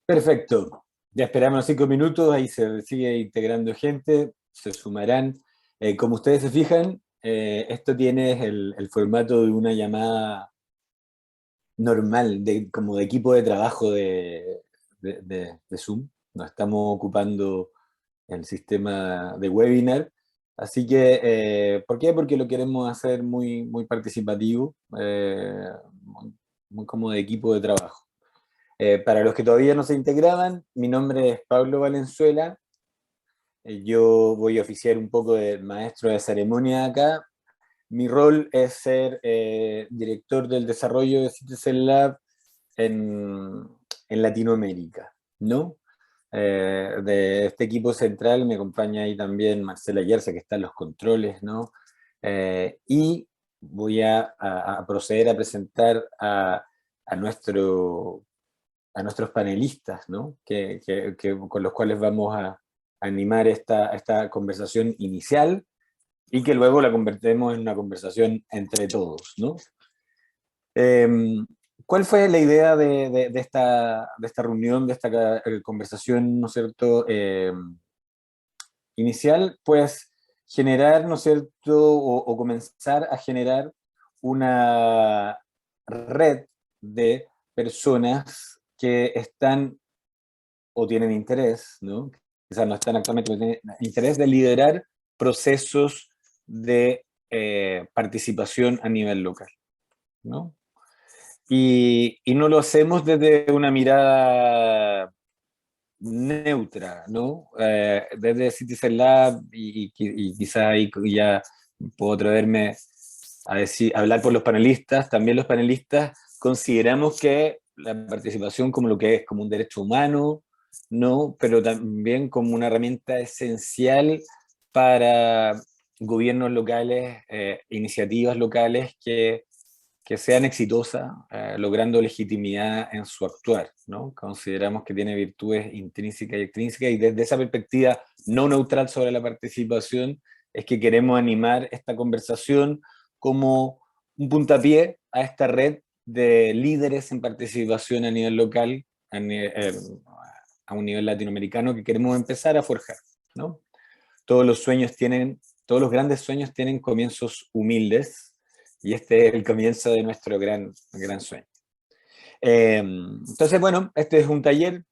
Perfecto. Ya esperamos 5 minutos, ahí se sigue integrando gente, se sumarán. Como ustedes se fijan, esto tiene el formato de una llamada normal, como de equipo de trabajo de Zoom. No estamos ocupando el sistema de webinar. Así que, ¿por qué? Porque lo queremos hacer muy, muy participativo, muy como de equipo de trabajo. Para los que todavía no se integraban, mi nombre es Pablo Valenzuela. Yo voy a oficiar un poco de maestro de ceremonia acá. Mi rol es ser director del desarrollo de Citizen Lab en, en Latinoamérica, ¿no? De este equipo central me acompaña ahí también Marcela Yerza, que está en los controles, ¿no? Y voy a proceder a presentar a nuestro a nuestros panelistas, ¿no? Con los cuales vamos a animar esta conversación inicial y que luego la convertemos en una conversación entre todos, ¿no? Eh, ¿Cuál fue la idea de esta reunión, de esta conversación, ¿no es cierto? Inicial, pues generar, ¿no es cierto? O comenzar a generar una red de personas que están o tienen interés, ¿no? Quizás no están actualmente, pero tienen interés de liderar procesos de participación a nivel local, ¿no? Y no lo hacemos desde una mirada neutra, ¿no? Desde Citizen Lab y quizás ahí ya puedo atreverme a hablar por los panelistas. También los panelistas consideramos que la participación como lo que es, como un derecho humano, ¿no? Pero también como una herramienta esencial para gobiernos locales, iniciativas locales que sean exitosas, logrando legitimidad en su actuar, ¿no? Consideramos que tiene virtudes intrínsecas y extrínsecas, y desde esa perspectiva no neutral sobre la participación, es que queremos animar esta conversación como un puntapié a esta red de líderes en participación a nivel local, a un nivel latinoamericano, que queremos empezar a forjar, ¿no? Todos los sueños tienen, todos los grandes sueños tienen comienzos humildes, y este es el comienzo de nuestro gran sueño. Entonces, bueno, este es un taller.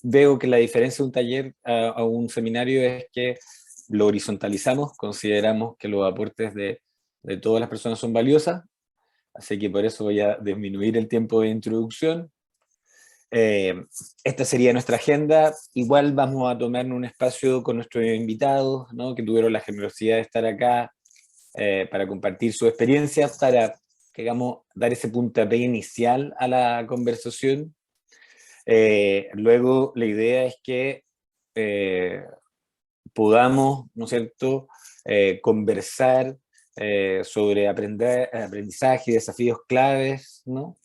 Veo que la diferencia de un taller a un seminario es que lo horizontalizamos, consideramos que los aportes de todas las personas son valiosas, así que por eso voy a disminuir el tiempo de introducción. Eh, Esta sería nuestra agenda. Igual vamos a tomar un espacio con nuestros invitados, ¿no? Que tuvieron la generosidad de estar acá para compartir su experiencia, para, digamos, dar ese puntapié inicial a la conversación. Luego, la idea es que eh, podamos, ¿no es cierto?, conversar sobre aprendizaje y desafíos claves, ¿no?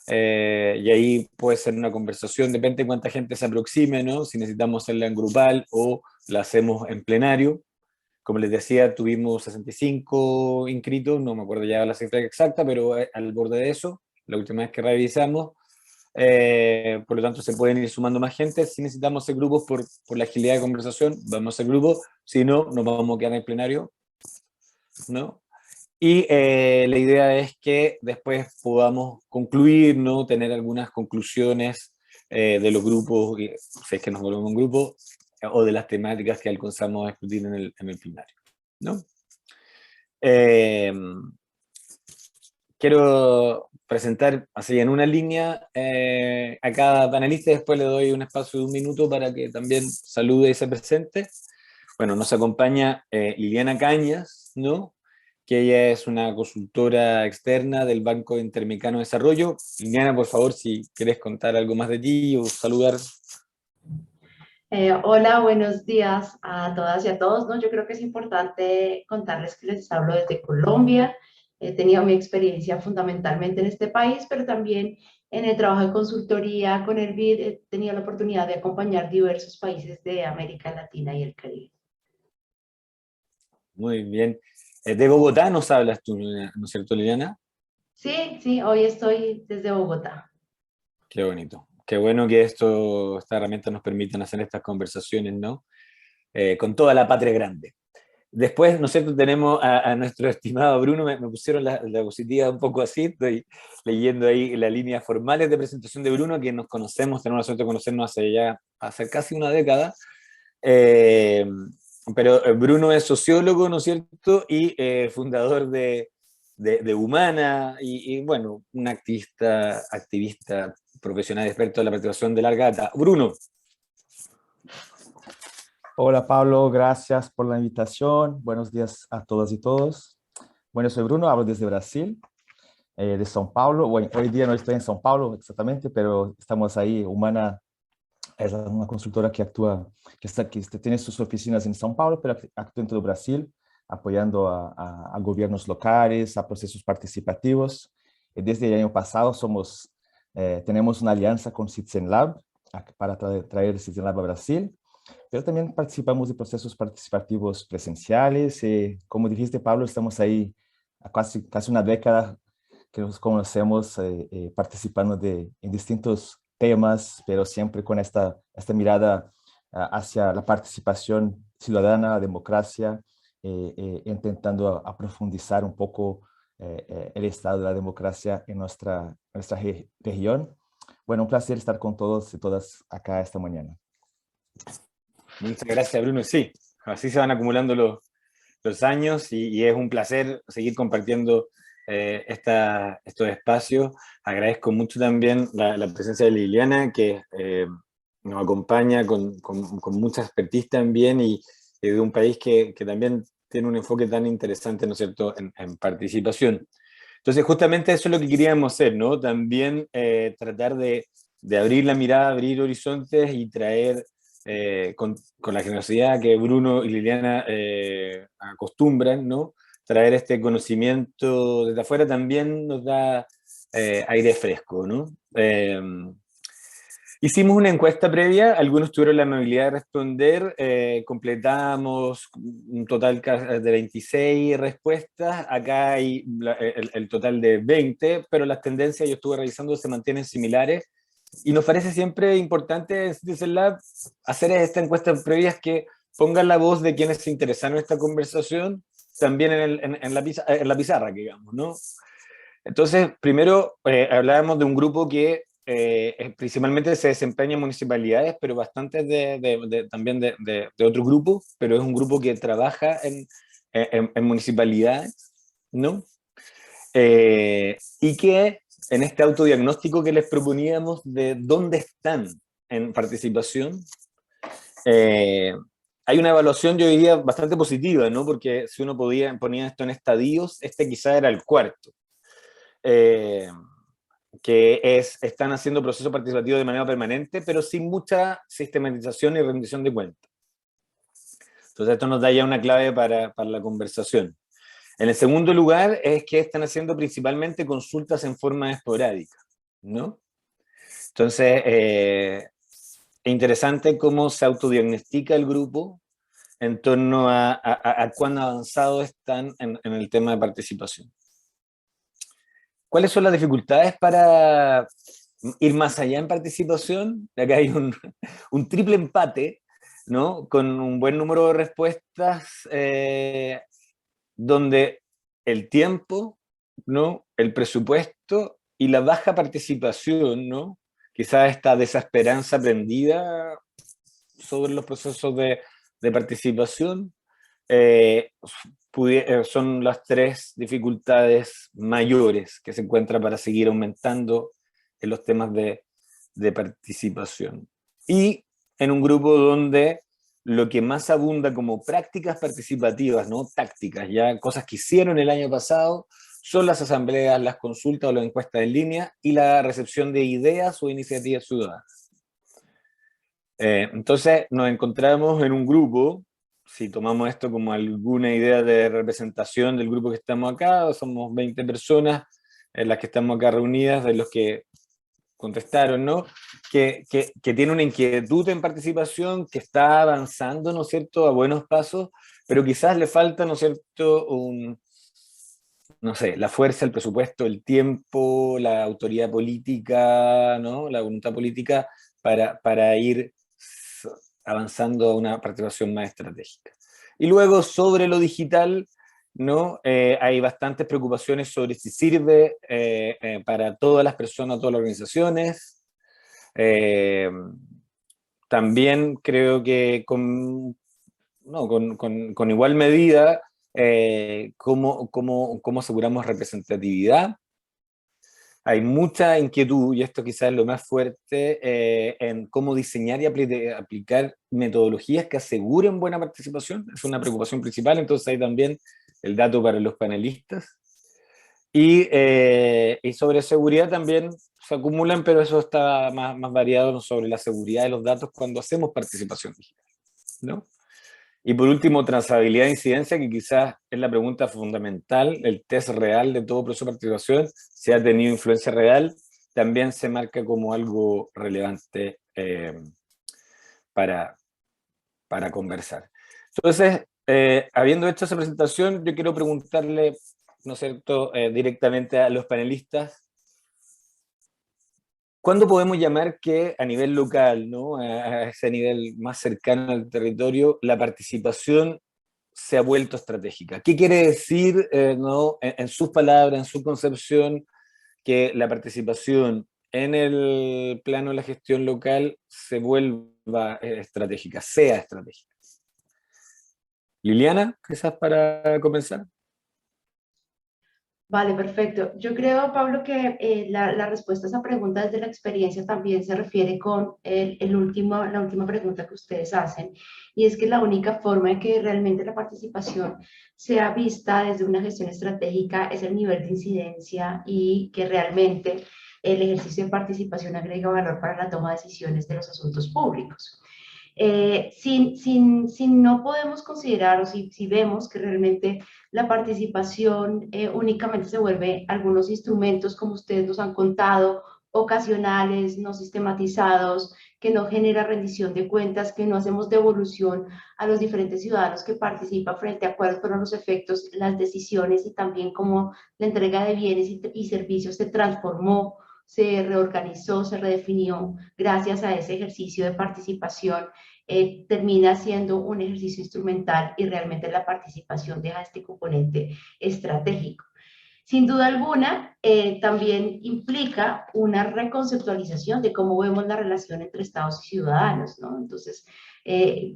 Y ahí puede ser una conversación, depende de cuánta gente se aproxime, ¿no? Si necesitamos hacerla en grupal o la hacemos en plenario. Como les decía, tuvimos 65 inscritos, no me acuerdo ya la cifra exacta, pero al borde de eso, la última vez que revisamos. Por lo tanto, se pueden ir sumando más gente. Si necesitamos hacer grupos por la agilidad de conversación, vamos a hacer grupos. Si no, nos vamos a quedar en el plenario, ¿no? Y la idea es que después podamos concluir, ¿no? Tener algunas conclusiones de los grupos, si es que nos volvemos un grupo, o de las temáticas que alcanzamos a discutir en el plenario, ¿no? Eh, Quiero presentar así en una línea a cada panelista, y después le doy un espacio de 1 minuto para que también salude y se presente. Bueno, nos acompaña Liliana Cañas, ¿no? Que ella es una consultora externa del Banco Interamericano de Desarrollo. Liliana, por favor, si quieres contar algo más de ti o saludar. Hola, buenos días a todas y a todos, ¿no? Yo creo que es importante contarles que les hablo desde Colombia. He tenido mi experiencia fundamentalmente en este país, pero también en el trabajo de consultoría con el BID he tenido la oportunidad de acompañar diversos países de América Latina y el Caribe. Muy bien. De Bogotá nos hablas tú, ¿no es cierto, Liliana? Sí, sí, hoy estoy desde Bogotá. Qué bonito. Qué bueno que estas herramientas nos permitan hacer estas conversaciones, ¿no? Con toda la patria grande. Después, ¿no es cierto?, tenemos a nuestro estimado Bruno, me pusieron la diapositiva un poco así, estoy leyendo ahí las líneas formales de presentación de Bruno, que nos conocemos, tenemos la suerte de conocernos hace casi una década, eh, pero Bruno es sociólogo, ¿no es cierto?, y fundador de Humana, y, bueno, un activista profesional experto en la participación de larga data. Bruno. Hola Pablo, gracias por la invitación. Buenos días a todas y todos. Bueno, soy Bruno, hablo desde Brasil, de São Paulo. Bueno, hoy día no estoy en São Paulo exactamente, pero estamos ahí. Humana es una consultora que actúa, que tiene sus oficinas en São Paulo, pero actúa en todo Brasil, apoyando a gobiernos locales, a procesos participativos. Desde el año pasado tenemos una alianza con Citizen Lab para traer Citizen Lab a Brasil. Pero también participamos de procesos participativos presenciales. Como dijiste, Pablo, estamos ahí a casi una década que nos conocemos participando en distintos temas, pero siempre con esta mirada hacia la participación ciudadana, la democracia, intentando a profundizar un poco el estado de la democracia en nuestra región. Bueno, un placer estar con todos y todas acá esta mañana. Muchas gracias, Bruno. Sí, así se van acumulando los años y es un placer seguir compartiendo estos espacios. Agradezco mucho también la presencia de Liliana, que nos acompaña con mucha expertise también y de un país que también tiene un enfoque tan interesante, ¿no es cierto?, en participación. Entonces, justamente eso es lo que queríamos hacer, ¿no? También tratar de abrir la mirada, abrir horizontes y traer con la generosidad que Bruno y Liliana acostumbran, ¿no? Traer este conocimiento desde afuera también nos da aire fresco, ¿no? Hicimos una encuesta previa, algunos tuvieron la amabilidad de responder, completamos un total de 26 respuestas, acá hay el total de 20, pero las tendencias, yo estuve revisando, se mantienen similares, y nos parece siempre importante en Citizen Lab hacer esta encuesta previas que pongan la voz de quienes se interesaron en esta conversación también en la pizarra, digamos, ¿no? Entonces, primero hablábamos de un grupo que principalmente se desempeña en municipalidades, pero bastantes también de otro grupo, pero es un grupo que trabaja en municipalidades, ¿no? Y que en este autodiagnóstico que les proponíamos de dónde están en participación, hay una evaluación, yo diría, bastante positiva, ¿no? Porque si uno ponía esto en estadios, este quizá era el cuarto. Están haciendo proceso participativo de manera permanente, pero sin mucha sistematización y rendición de cuentas. Entonces esto nos da ya una clave para la conversación. En el segundo lugar es que están haciendo principalmente consultas en forma esporádica, ¿no? Entonces, es interesante cómo se autodiagnostica el grupo en torno a cuán avanzados están en el tema de participación. ¿Cuáles son las dificultades para ir más allá en participación? Acá hay un triple empate, ¿no? Con un buen número de respuestas, donde el tiempo, ¿no?, el presupuesto y la baja participación, ¿no?, quizás esta desesperanza aprendida sobre los procesos de participación, son las tres dificultades mayores que se encuentran para seguir aumentando en los temas de participación. Y en un grupo donde lo que más abunda como prácticas participativas, ¿no?, tácticas, ya cosas que hicieron el año pasado, son las asambleas, las consultas o las encuestas en línea y la recepción de ideas o iniciativas ciudadanas. Entonces nos encontramos en un grupo, si tomamos esto como alguna idea de representación del grupo que estamos acá, somos 20 personas en las que estamos acá reunidas, de los que contestaron, ¿no?, que tiene una inquietud en participación, que está avanzando, ¿no es cierto?, a buenos pasos, pero quizás le falta, ¿no es cierto?, no sé, la fuerza, el presupuesto, el tiempo, la autoridad política, ¿no? La voluntad política para ir avanzando a una participación más estratégica. Y luego sobre lo digital, ¿no? Hay bastantes preocupaciones sobre si sirve para todas las personas, todas las organizaciones. También creo que no, con igual medida, cómo aseguramos representatividad. Hay mucha inquietud, y esto quizás es lo más fuerte, en cómo diseñar y aplicar metodologías que aseguren buena participación. Es una preocupación principal, entonces hay también el dato para los panelistas. Y sobre seguridad también se acumulan, pero eso está más variado sobre la seguridad de los datos cuando hacemos participación digital, ¿no? Y por último, trazabilidad de incidencia, que quizás es la pregunta fundamental, el test real de todo proceso de participación, si ha tenido influencia real, también se marca como algo relevante para conversar. Entonces, habiendo hecho esa presentación, yo quiero preguntarle, ¿no es cierto?, directamente a los panelistas, ¿cuándo podemos llamar que a nivel local, ¿no?, a ese nivel más cercano al territorio, la participación se ha vuelto estratégica? ¿Qué quiere decir, ¿no?, en sus palabras, en su concepción, que la participación en el plano de la gestión local se vuelva estratégica, sea estratégica? Liliana, quizás para comenzar. Vale, perfecto. Yo creo, Pablo, que la respuesta a esa pregunta desde la experiencia también se refiere con la última pregunta que ustedes hacen, y es que la única forma en que realmente la participación sea vista desde una gestión estratégica es el nivel de incidencia y que realmente el ejercicio de participación agrega valor para la toma de decisiones de los asuntos públicos. Si no podemos considerar o si vemos que realmente la participación únicamente se vuelve algunos instrumentos, como ustedes nos han contado, ocasionales, no sistematizados, que no genera rendición de cuentas, que no hacemos devolución a los diferentes ciudadanos que participan frente a cuáles fueron los efectos, las decisiones y también cómo la entrega de bienes y servicios se transformó, se reorganizó, se redefinió gracias a ese ejercicio de participación. Termina siendo un ejercicio instrumental y realmente la participación deja este componente estratégico. Sin duda alguna, también implica una reconceptualización de cómo vemos la relación entre Estados y ciudadanos, ¿no? Entonces,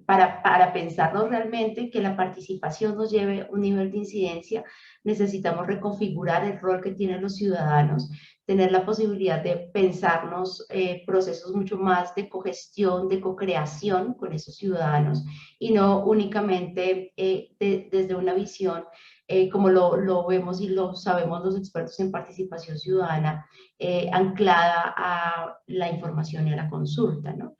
para pensarnos realmente que la participación nos lleve a un nivel de incidencia, necesitamos reconfigurar el rol que tienen los ciudadanos, tener la posibilidad de pensarnos procesos mucho más de cogestión, de co-creación con esos ciudadanos y no únicamente desde una visión como lo vemos y lo sabemos los expertos en participación ciudadana, anclada a la información y a la consulta, ¿no?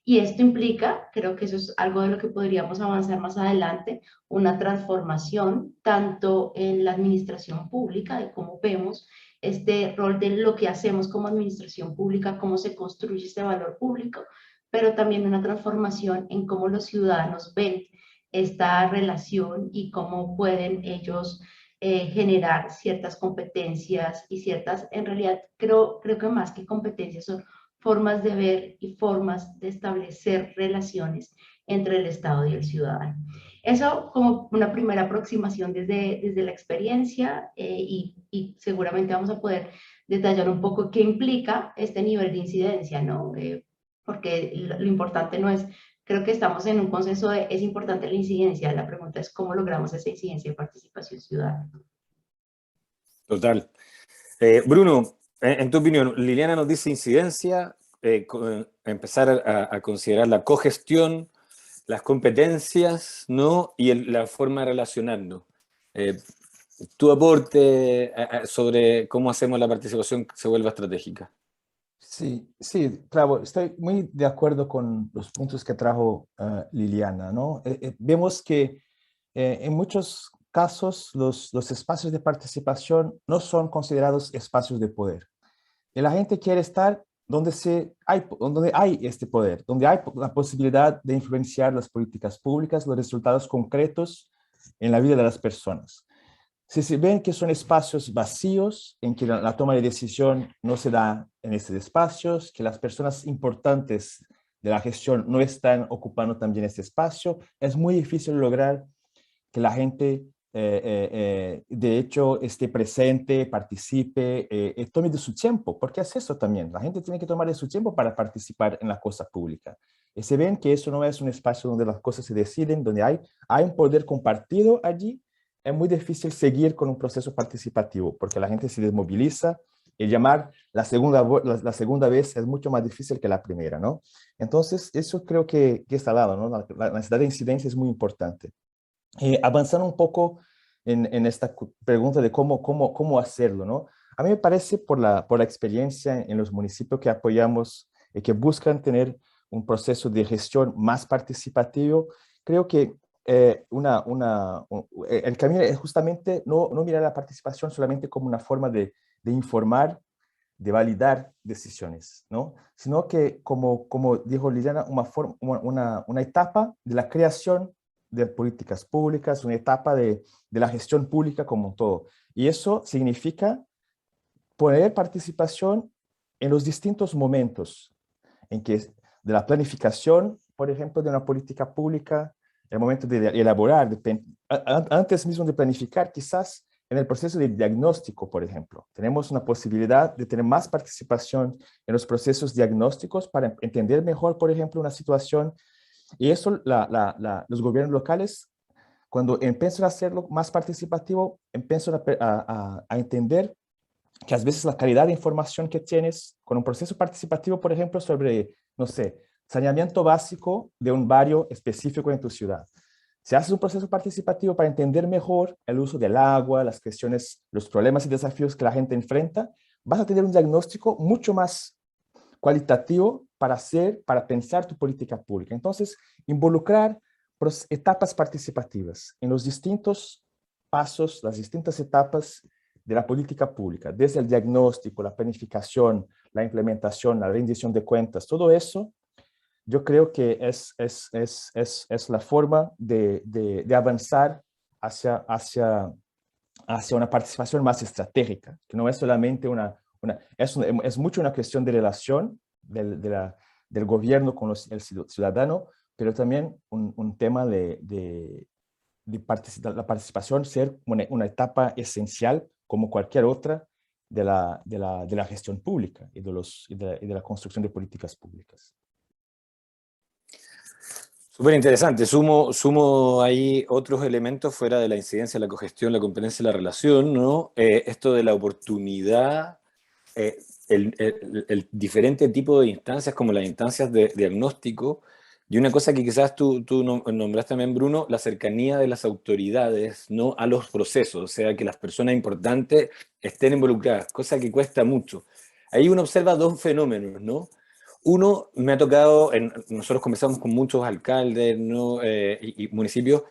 Y esto implica, creo que eso es algo de lo que podríamos avanzar más adelante, una transformación tanto en la administración pública, de cómo vemos este rol de lo que hacemos como administración pública, cómo se construye este valor público, pero también una transformación en cómo los ciudadanos ven esta relación y cómo pueden ellos generar ciertas competencias y ciertas, en realidad creo que más que competencias son formas de ver y formas de establecer relaciones entre el Estado y el ciudadano. Eso como una primera aproximación desde la experiencia y seguramente vamos a poder detallar un poco qué implica este nivel de incidencia, ¿no? Porque lo importante no es, creo que estamos en un consenso de, es importante la incidencia, la pregunta es cómo logramos esa incidencia de participación ciudadana. Total. Bruno, en tu opinión, Liliana nos dice incidencia, empezar a considerar la cogestión, las competencias, ¿no?, y la forma de relacionarnos. Tu aporte sobre cómo hacemos la participación que se vuelva estratégica. Sí, sí, claro, estoy muy de acuerdo con los puntos que trajo Liliana, ¿no? Vemos que en muchos casos los espacios de participación no son considerados espacios de poder. Y la gente quiere estar donde hay este poder, donde hay la posibilidad de influenciar las políticas públicas, los resultados concretos en la vida de las personas. si se ven que son espacios vacíos, en que la toma de decisión no se da en estos espacios, que las personas importantes de la gestión no están ocupando también este espacio, es muy difícil lograr que la gente, de hecho, esté presente, participe, tome de su tiempo, porque es eso también. La gente tiene que tomar de su tiempo para participar en la cosa pública. Y se ven que eso no es un espacio donde las cosas se deciden, donde hay un poder compartido allí. Es muy difícil seguir con un proceso participativo, porque la gente se desmoviliza y llamar la segunda vez es mucho más difícil que la primera, ¿no? Entonces, eso creo que está dado, ¿no? La necesidad de incidencia es muy importante. Avanzando un poco en esta pregunta de cómo hacerlo, ¿no? A mí me parece por la experiencia en los municipios que apoyamos y que buscan tener un proceso de gestión más participativo, creo que el camino es justamente no mirar la participación solamente como una forma de informar, de validar decisiones, ¿no? Sino que, como dijo Liliana, una etapa de la creación de políticas públicas, una etapa de la gestión pública como un todo. Y eso significa poner participación en los distintos momentos en que de la planificación, por ejemplo, de una política pública, el momento de elaborar, antes mismo de planificar, quizás en el proceso de diagnóstico, por ejemplo. Tenemos una posibilidad de tener más participación en los procesos diagnósticos para entender mejor, por ejemplo, una situación. Y eso los gobiernos locales, cuando empiezan a hacerlo más participativo, empiezan a entender que a veces la calidad de información que tienes con un proceso participativo, por ejemplo, sobre, no sé, saneamiento básico de un barrio específico en tu ciudad. Si haces un proceso participativo para entender mejor el uso del agua, las cuestiones, los problemas y desafíos que la gente enfrenta, vas a tener un diagnóstico mucho más cualitativo para pensar tu política pública. Entonces, involucrar etapas participativas en los distintos pasos, las distintas etapas de la política pública, desde el diagnóstico, la planificación, la implementación, la rendición de cuentas, todo eso, yo creo que es la forma de avanzar hacia una participación más estratégica, que no es solamente es mucho una cuestión de relación del gobierno con el ciudadano, pero también un tema de la participación ser una etapa esencial como cualquier otra de la gestión pública y de la construcción de políticas públicas. Súper interesante. Sumo ahí otros elementos fuera de la incidencia, la cogestión, la competencia y la relación, ¿no? Esto de la oportunidad, el diferente tipo de instancias, como las instancias de diagnóstico, y una cosa que quizás tú nombraste también, Bruno, la cercanía de las autoridades, ¿no? A los procesos, o sea, que las personas importantes estén involucradas, cosa que cuesta mucho. Ahí uno observa dos fenómenos, ¿no? Uno, me ha tocado, nosotros conversamos con muchos alcaldes, ¿no? y municipios,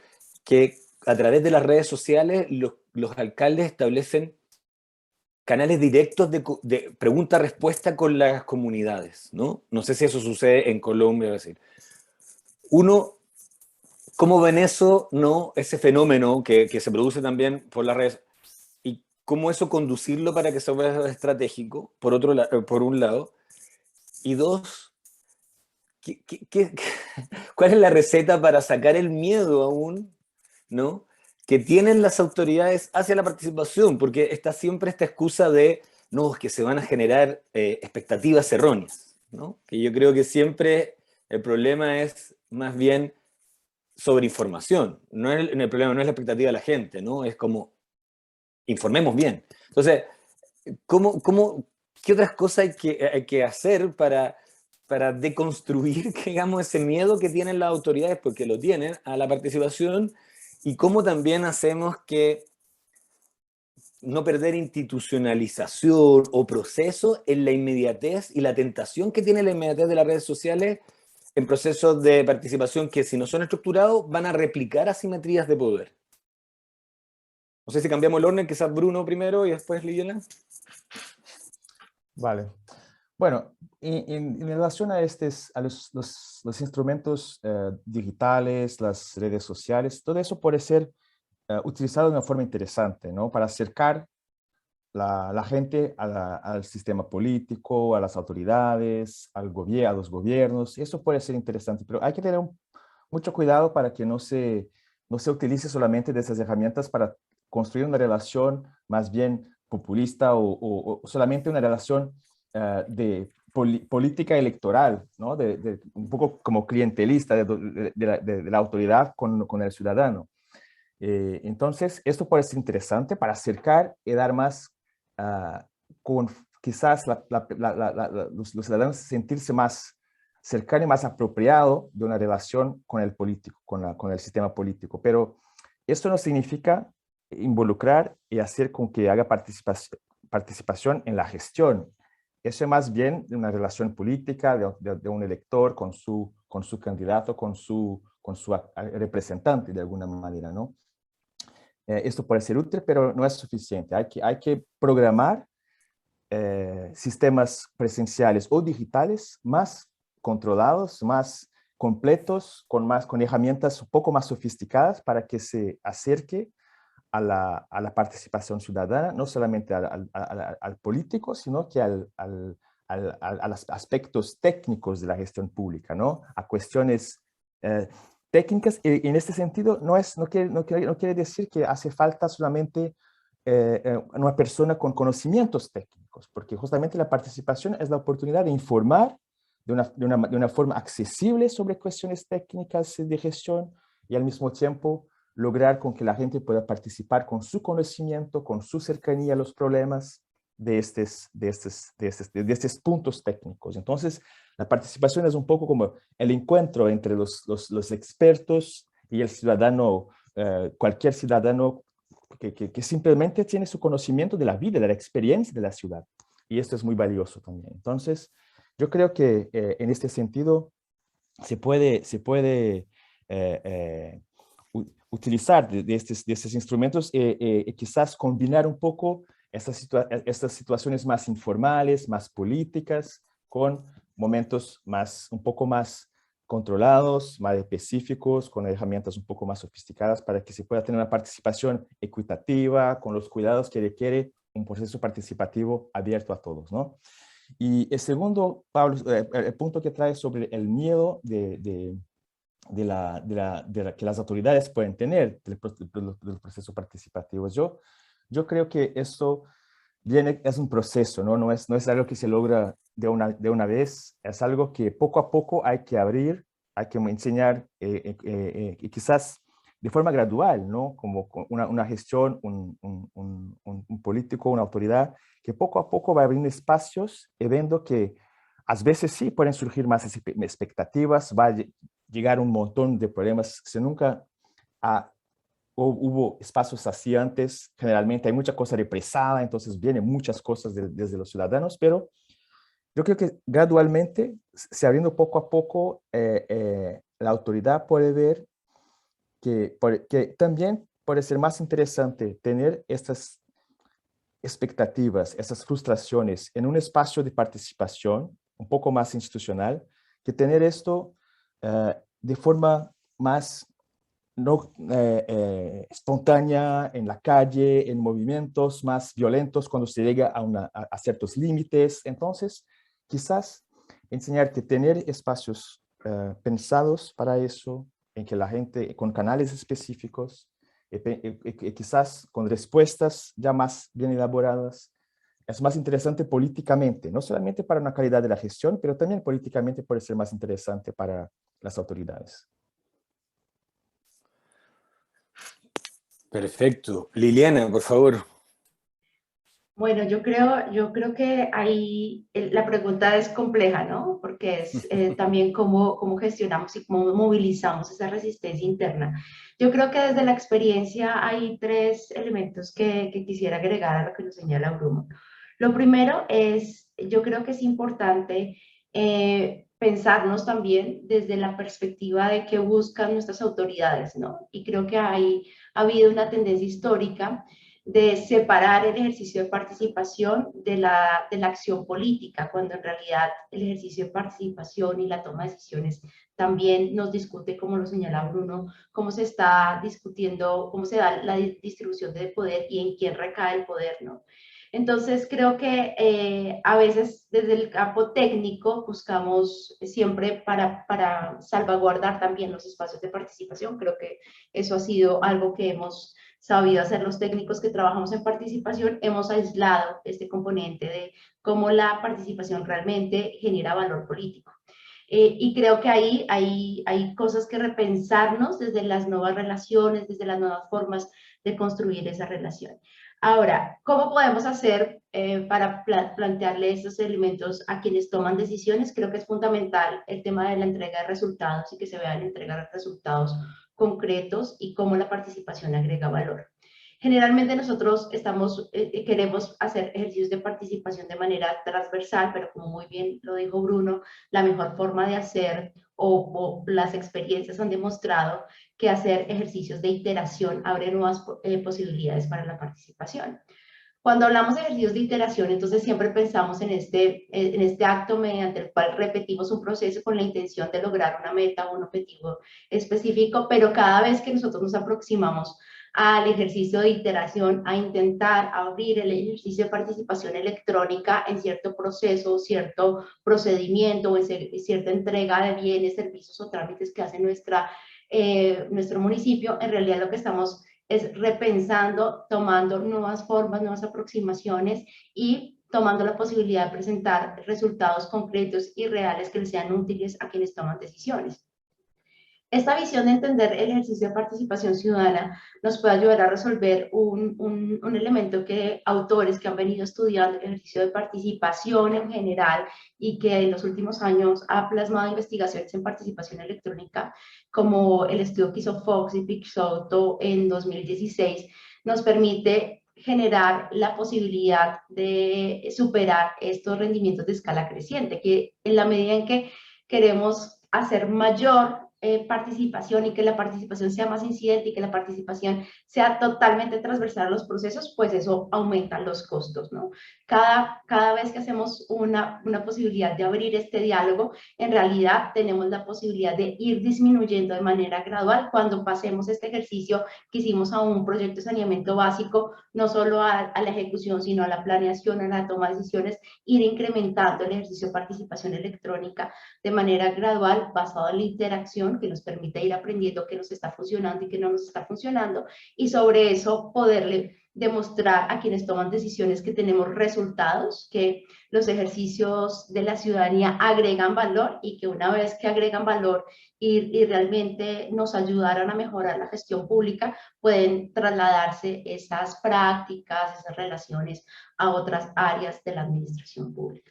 que a través de las redes sociales los alcaldes establecen canales directos de pregunta-respuesta con las comunidades, ¿no? No sé si eso sucede en Colombia, es decir. Uno, ¿cómo ven eso, no? Ese fenómeno que se produce también por las redes, y cómo eso conducirlo para que se vuelva estratégico, por un lado, y dos, ¿cuál es la receta para sacar el miedo aún, ¿no? que tienen las autoridades hacia la participación? Porque está siempre esta excusa de, no, es que se van a generar expectativas erróneas, ¿no? Que yo creo que siempre el problema es más bien sobre información. El problema no es la expectativa de la gente, ¿no? Es como, informemos bien. Entonces, ¿qué otras cosas hay que hacer para deconstruir, digamos, ese miedo que tienen las autoridades, porque lo tienen, a la participación? Y cómo también hacemos que no perder institucionalización o proceso en la inmediatez y la tentación que tiene la inmediatez de las redes sociales en procesos de participación que, si no son estructurados, van a replicar asimetrías de poder. No sé si cambiamos el orden, quizás Bruno primero y después Liliana. Vale. Bueno, en relación a los instrumentos digitales, las redes sociales, todo eso puede ser utilizado de una forma interesante, ¿no? Para acercar la gente al sistema político, a las autoridades, a los gobiernos. Eso puede ser interesante, pero hay que tener mucho cuidado para que no se utilice solamente de esas herramientas para construir una relación más bien populista o solamente una relación de política electoral, ¿no? Un poco como clientelista de la autoridad con el ciudadano. Entonces, esto puede ser interesante para acercar y dar más, con quizás los ciudadanos sentirse más cercano y más apropiado de una relación con el político, con el sistema político. Pero esto no significa involucrar y hacer con que haga participación en la gestión. Eso es más bien una relación política de un elector con su candidato, con su representante de alguna manera, ¿no? Esto puede ser útil, pero no es suficiente. Hay que programar sistemas presenciales o digitales más controlados, más completos, con herramientas un poco más sofisticadas para que se acerque a la participación ciudadana, no solamente al político, sino que a los aspectos técnicos de la gestión pública, ¿no? A cuestiones técnicas. Y en este sentido, no quiere decir que hace falta solamente una persona con conocimientos técnicos, porque justamente la participación es la oportunidad de informar de una forma accesible sobre cuestiones técnicas de gestión y al mismo tiempo lograr con que la gente pueda participar con su conocimiento, con su cercanía a los problemas de estos puntos técnicos. Entonces, la participación es un poco como el encuentro entre los expertos y el ciudadano, cualquier ciudadano que simplemente tiene su conocimiento de la vida, de la experiencia de la ciudad. Y esto es muy valioso también. Entonces, yo creo que en este sentido se puede utilizar de estos instrumentos y quizás combinar un poco estas situaciones más informales, más políticas, con momentos un poco más controlados, más específicos, con herramientas un poco más sofisticadas para que se pueda tener una participación equitativa, con los cuidados que requiere un proceso participativo abierto a todos, ¿no? Y el segundo, Pablo, el punto que trae sobre el miedo que las autoridades pueden tener del proceso participativo. Yo creo que eso es un proceso, ¿no? No es algo que se logra de una vez, es algo que poco a poco hay que abrir, hay que enseñar, y quizás de forma gradual, ¿no? Como una gestión, un político, una autoridad, que poco a poco va abriendo espacios y viendo que a veces sí pueden surgir más expectativas, va a llegar un montón de problemas que nunca hubo espacios así antes. Generalmente hay mucha cosa represada, entonces vienen muchas cosas desde los ciudadanos, pero yo creo que gradualmente, se abriendo poco a poco, la autoridad puede ver que también puede ser más interesante tener estas expectativas, estas frustraciones en un espacio de participación un poco más institucional, que tener esto de forma más espontánea, en la calle, en movimientos más violentos cuando se llega a ciertos límites. Entonces, quizás enseñar que tener espacios pensados para eso, en que la gente, con canales específicos, quizás con respuestas ya más bien elaboradas, es más interesante políticamente, no solamente para una calidad de la gestión, pero también políticamente puede ser más interesante para las autoridades. Perfecto. Liliana, por favor. Bueno, yo creo que ahí la pregunta es compleja, ¿no? Porque es también cómo gestionamos y cómo movilizamos esa resistencia interna. Yo creo que desde la experiencia hay tres elementos que quisiera agregar a lo que nos señala Bruno. Lo primero es, yo creo que es importante pensarnos también desde la perspectiva de qué buscan nuestras autoridades, ¿no? Y creo que ha habido una tendencia histórica de separar el ejercicio de participación de la acción política, cuando en realidad el ejercicio de participación y la toma de decisiones también nos discute, como lo señala Bruno, cómo se está discutiendo, cómo se da la distribución del poder y en quién recae el poder, ¿no? Entonces creo que a veces desde el campo técnico buscamos siempre para salvaguardar también los espacios de participación. Creo que eso ha sido algo que hemos sabido hacer los técnicos que trabajamos en participación. Hemos aislado este componente de cómo la participación realmente genera valor político. Y creo que ahí hay cosas que repensarnos desde las nuevas relaciones, desde las nuevas formas de construir esa relación. Ahora, ¿cómo podemos hacer para plantearle estos elementos a quienes toman decisiones? Creo que es fundamental el tema de la entrega de resultados y que se vean entregar resultados concretos y cómo la participación agrega valor. Generalmente nosotros queremos hacer ejercicios de participación de manera transversal, pero como muy bien lo dijo Bruno, la mejor forma de hacer o las experiencias han demostrado que hacer ejercicios de iteración abre nuevas posibilidades para la participación. Cuando hablamos de ejercicios de iteración, entonces siempre pensamos en este acto mediante el cual repetimos un proceso con la intención de lograr una meta o un objetivo específico, pero cada vez que nosotros nos aproximamos al ejercicio de iteración, a intentar abrir el ejercicio de participación electrónica en cierto proceso, cierto procedimiento o en cierta entrega de bienes, servicios o trámites que hace nuestro municipio, en realidad lo que estamos es repensando, tomando nuevas formas, nuevas aproximaciones y tomando la posibilidad de presentar resultados concretos y reales que les sean útiles a quienes toman decisiones. Esta visión de entender el ejercicio de participación ciudadana nos puede ayudar a resolver un elemento que autores que han venido estudiando el ejercicio de participación en general y que en los últimos años ha plasmado investigaciones en participación electrónica, como el estudio que hizo Fox y Pixoto en 2016, nos permite generar la posibilidad de superar estos rendimientos de escala creciente, que en la medida en que queremos hacer mayor participación y que la participación sea más incidente y que la participación sea totalmente transversal a los procesos, pues eso aumenta los costos, ¿no? Cada vez que hacemos una posibilidad de abrir este diálogo, en realidad tenemos la posibilidad de ir disminuyendo de manera gradual cuando pasemos este ejercicio que hicimos a un proyecto de saneamiento básico, no solo a la ejecución, sino a la planeación, a la toma de decisiones, ir incrementando el ejercicio de participación electrónica de manera gradual, basado en la interacción, que nos permite ir aprendiendo qué nos está funcionando y qué no nos está funcionando, y sobre eso poderle demostrar a quienes toman decisiones que tenemos resultados, que los ejercicios de la ciudadanía agregan valor y que una vez que agregan valor y realmente nos ayudaron a mejorar la gestión pública, pueden trasladarse esas prácticas, esas relaciones a otras áreas de la administración pública.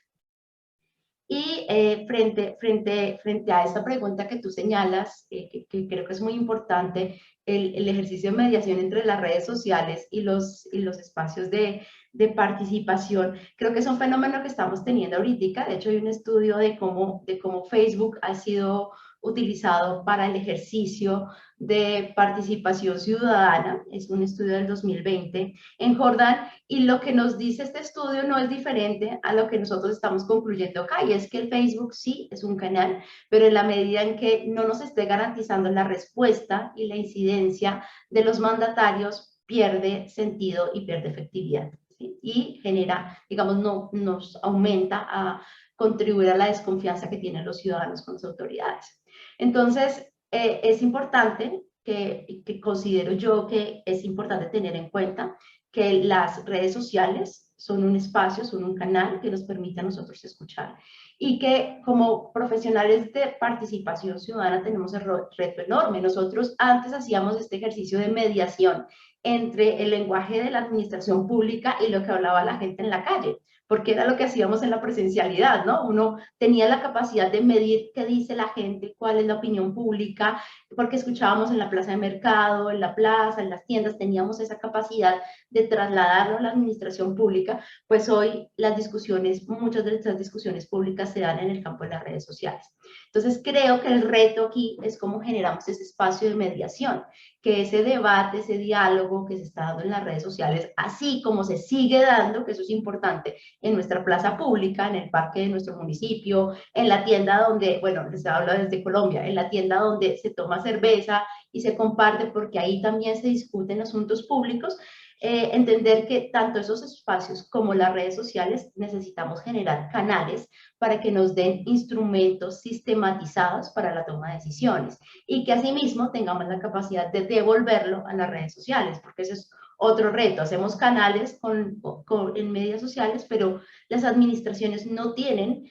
Y frente a esta pregunta que tú señalas, que creo que es muy importante, el ejercicio de mediación entre las redes sociales y los espacios de participación, creo que es un fenómeno que estamos teniendo ahorita. De hecho, hay un estudio de cómo Facebook ha sido utilizado para el ejercicio de participación ciudadana. Es un estudio del 2020 en Jordán, y lo que nos dice este estudio no es diferente a lo que nosotros estamos concluyendo acá, y es que el Facebook sí es un canal, pero en la medida en que no nos esté garantizando la respuesta y la incidencia de los mandatarios, pierde sentido y pierde efectividad, ¿sí? Y genera, digamos, nos aumenta a contribuir a la desconfianza que tienen los ciudadanos con las autoridades. Entonces, es importante que considero yo que es importante tener en cuenta que las redes sociales son un espacio, son un canal que nos permite a nosotros escuchar, y que como profesionales de participación ciudadana tenemos el reto enorme. Nosotros antes hacíamos este ejercicio de mediación entre el lenguaje de la administración pública y lo que hablaba la gente en la calle, porque era lo que hacíamos en la presencialidad, ¿no? Uno tenía la capacidad de medir qué dice la gente, cuál es la opinión pública, porque escuchábamos en la plaza de mercado, en la plaza, en las tiendas, teníamos esa capacidad de trasladarlo a la administración pública. Pues hoy las discusiones, muchas de estas discusiones públicas se dan en el campo de las redes sociales. Entonces creo que el reto aquí es cómo generamos ese espacio de mediación, que ese debate, ese diálogo que se está dando en las redes sociales, así como se sigue dando, que eso es importante, en nuestra plaza pública, en el parque de nuestro municipio, en la tienda donde, bueno, les hablo desde Colombia, en la tienda donde se toma cerveza y se comparte, porque ahí también se discuten asuntos públicos, entender que tanto esos espacios como las redes sociales necesitamos generar canales para que nos den instrumentos sistematizados para la toma de decisiones y que asimismo tengamos la capacidad de devolverlo a las redes sociales, porque ese es otro reto. Hacemos canales en medios sociales, pero las administraciones no tienen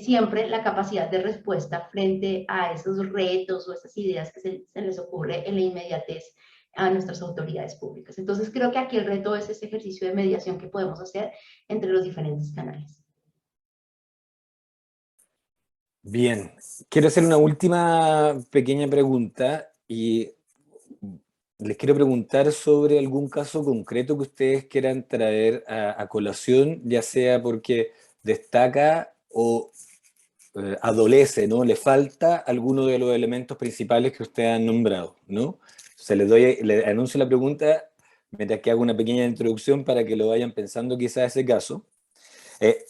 siempre la capacidad de respuesta frente a esos retos o esas ideas que se les ocurre en la inmediatez a nuestras autoridades públicas. Entonces creo que aquí el reto es ese ejercicio de mediación que podemos hacer entre los diferentes canales. Bien, quiero hacer una última pequeña pregunta y les quiero preguntar sobre algún caso concreto que ustedes quieran traer a colación, ya sea porque destaca o adolece, ¿no? Le falta alguno de los elementos principales que ustedes han nombrado, ¿no? Le anuncio la pregunta mientras que hago una pequeña introducción para que lo vayan pensando quizás ese caso.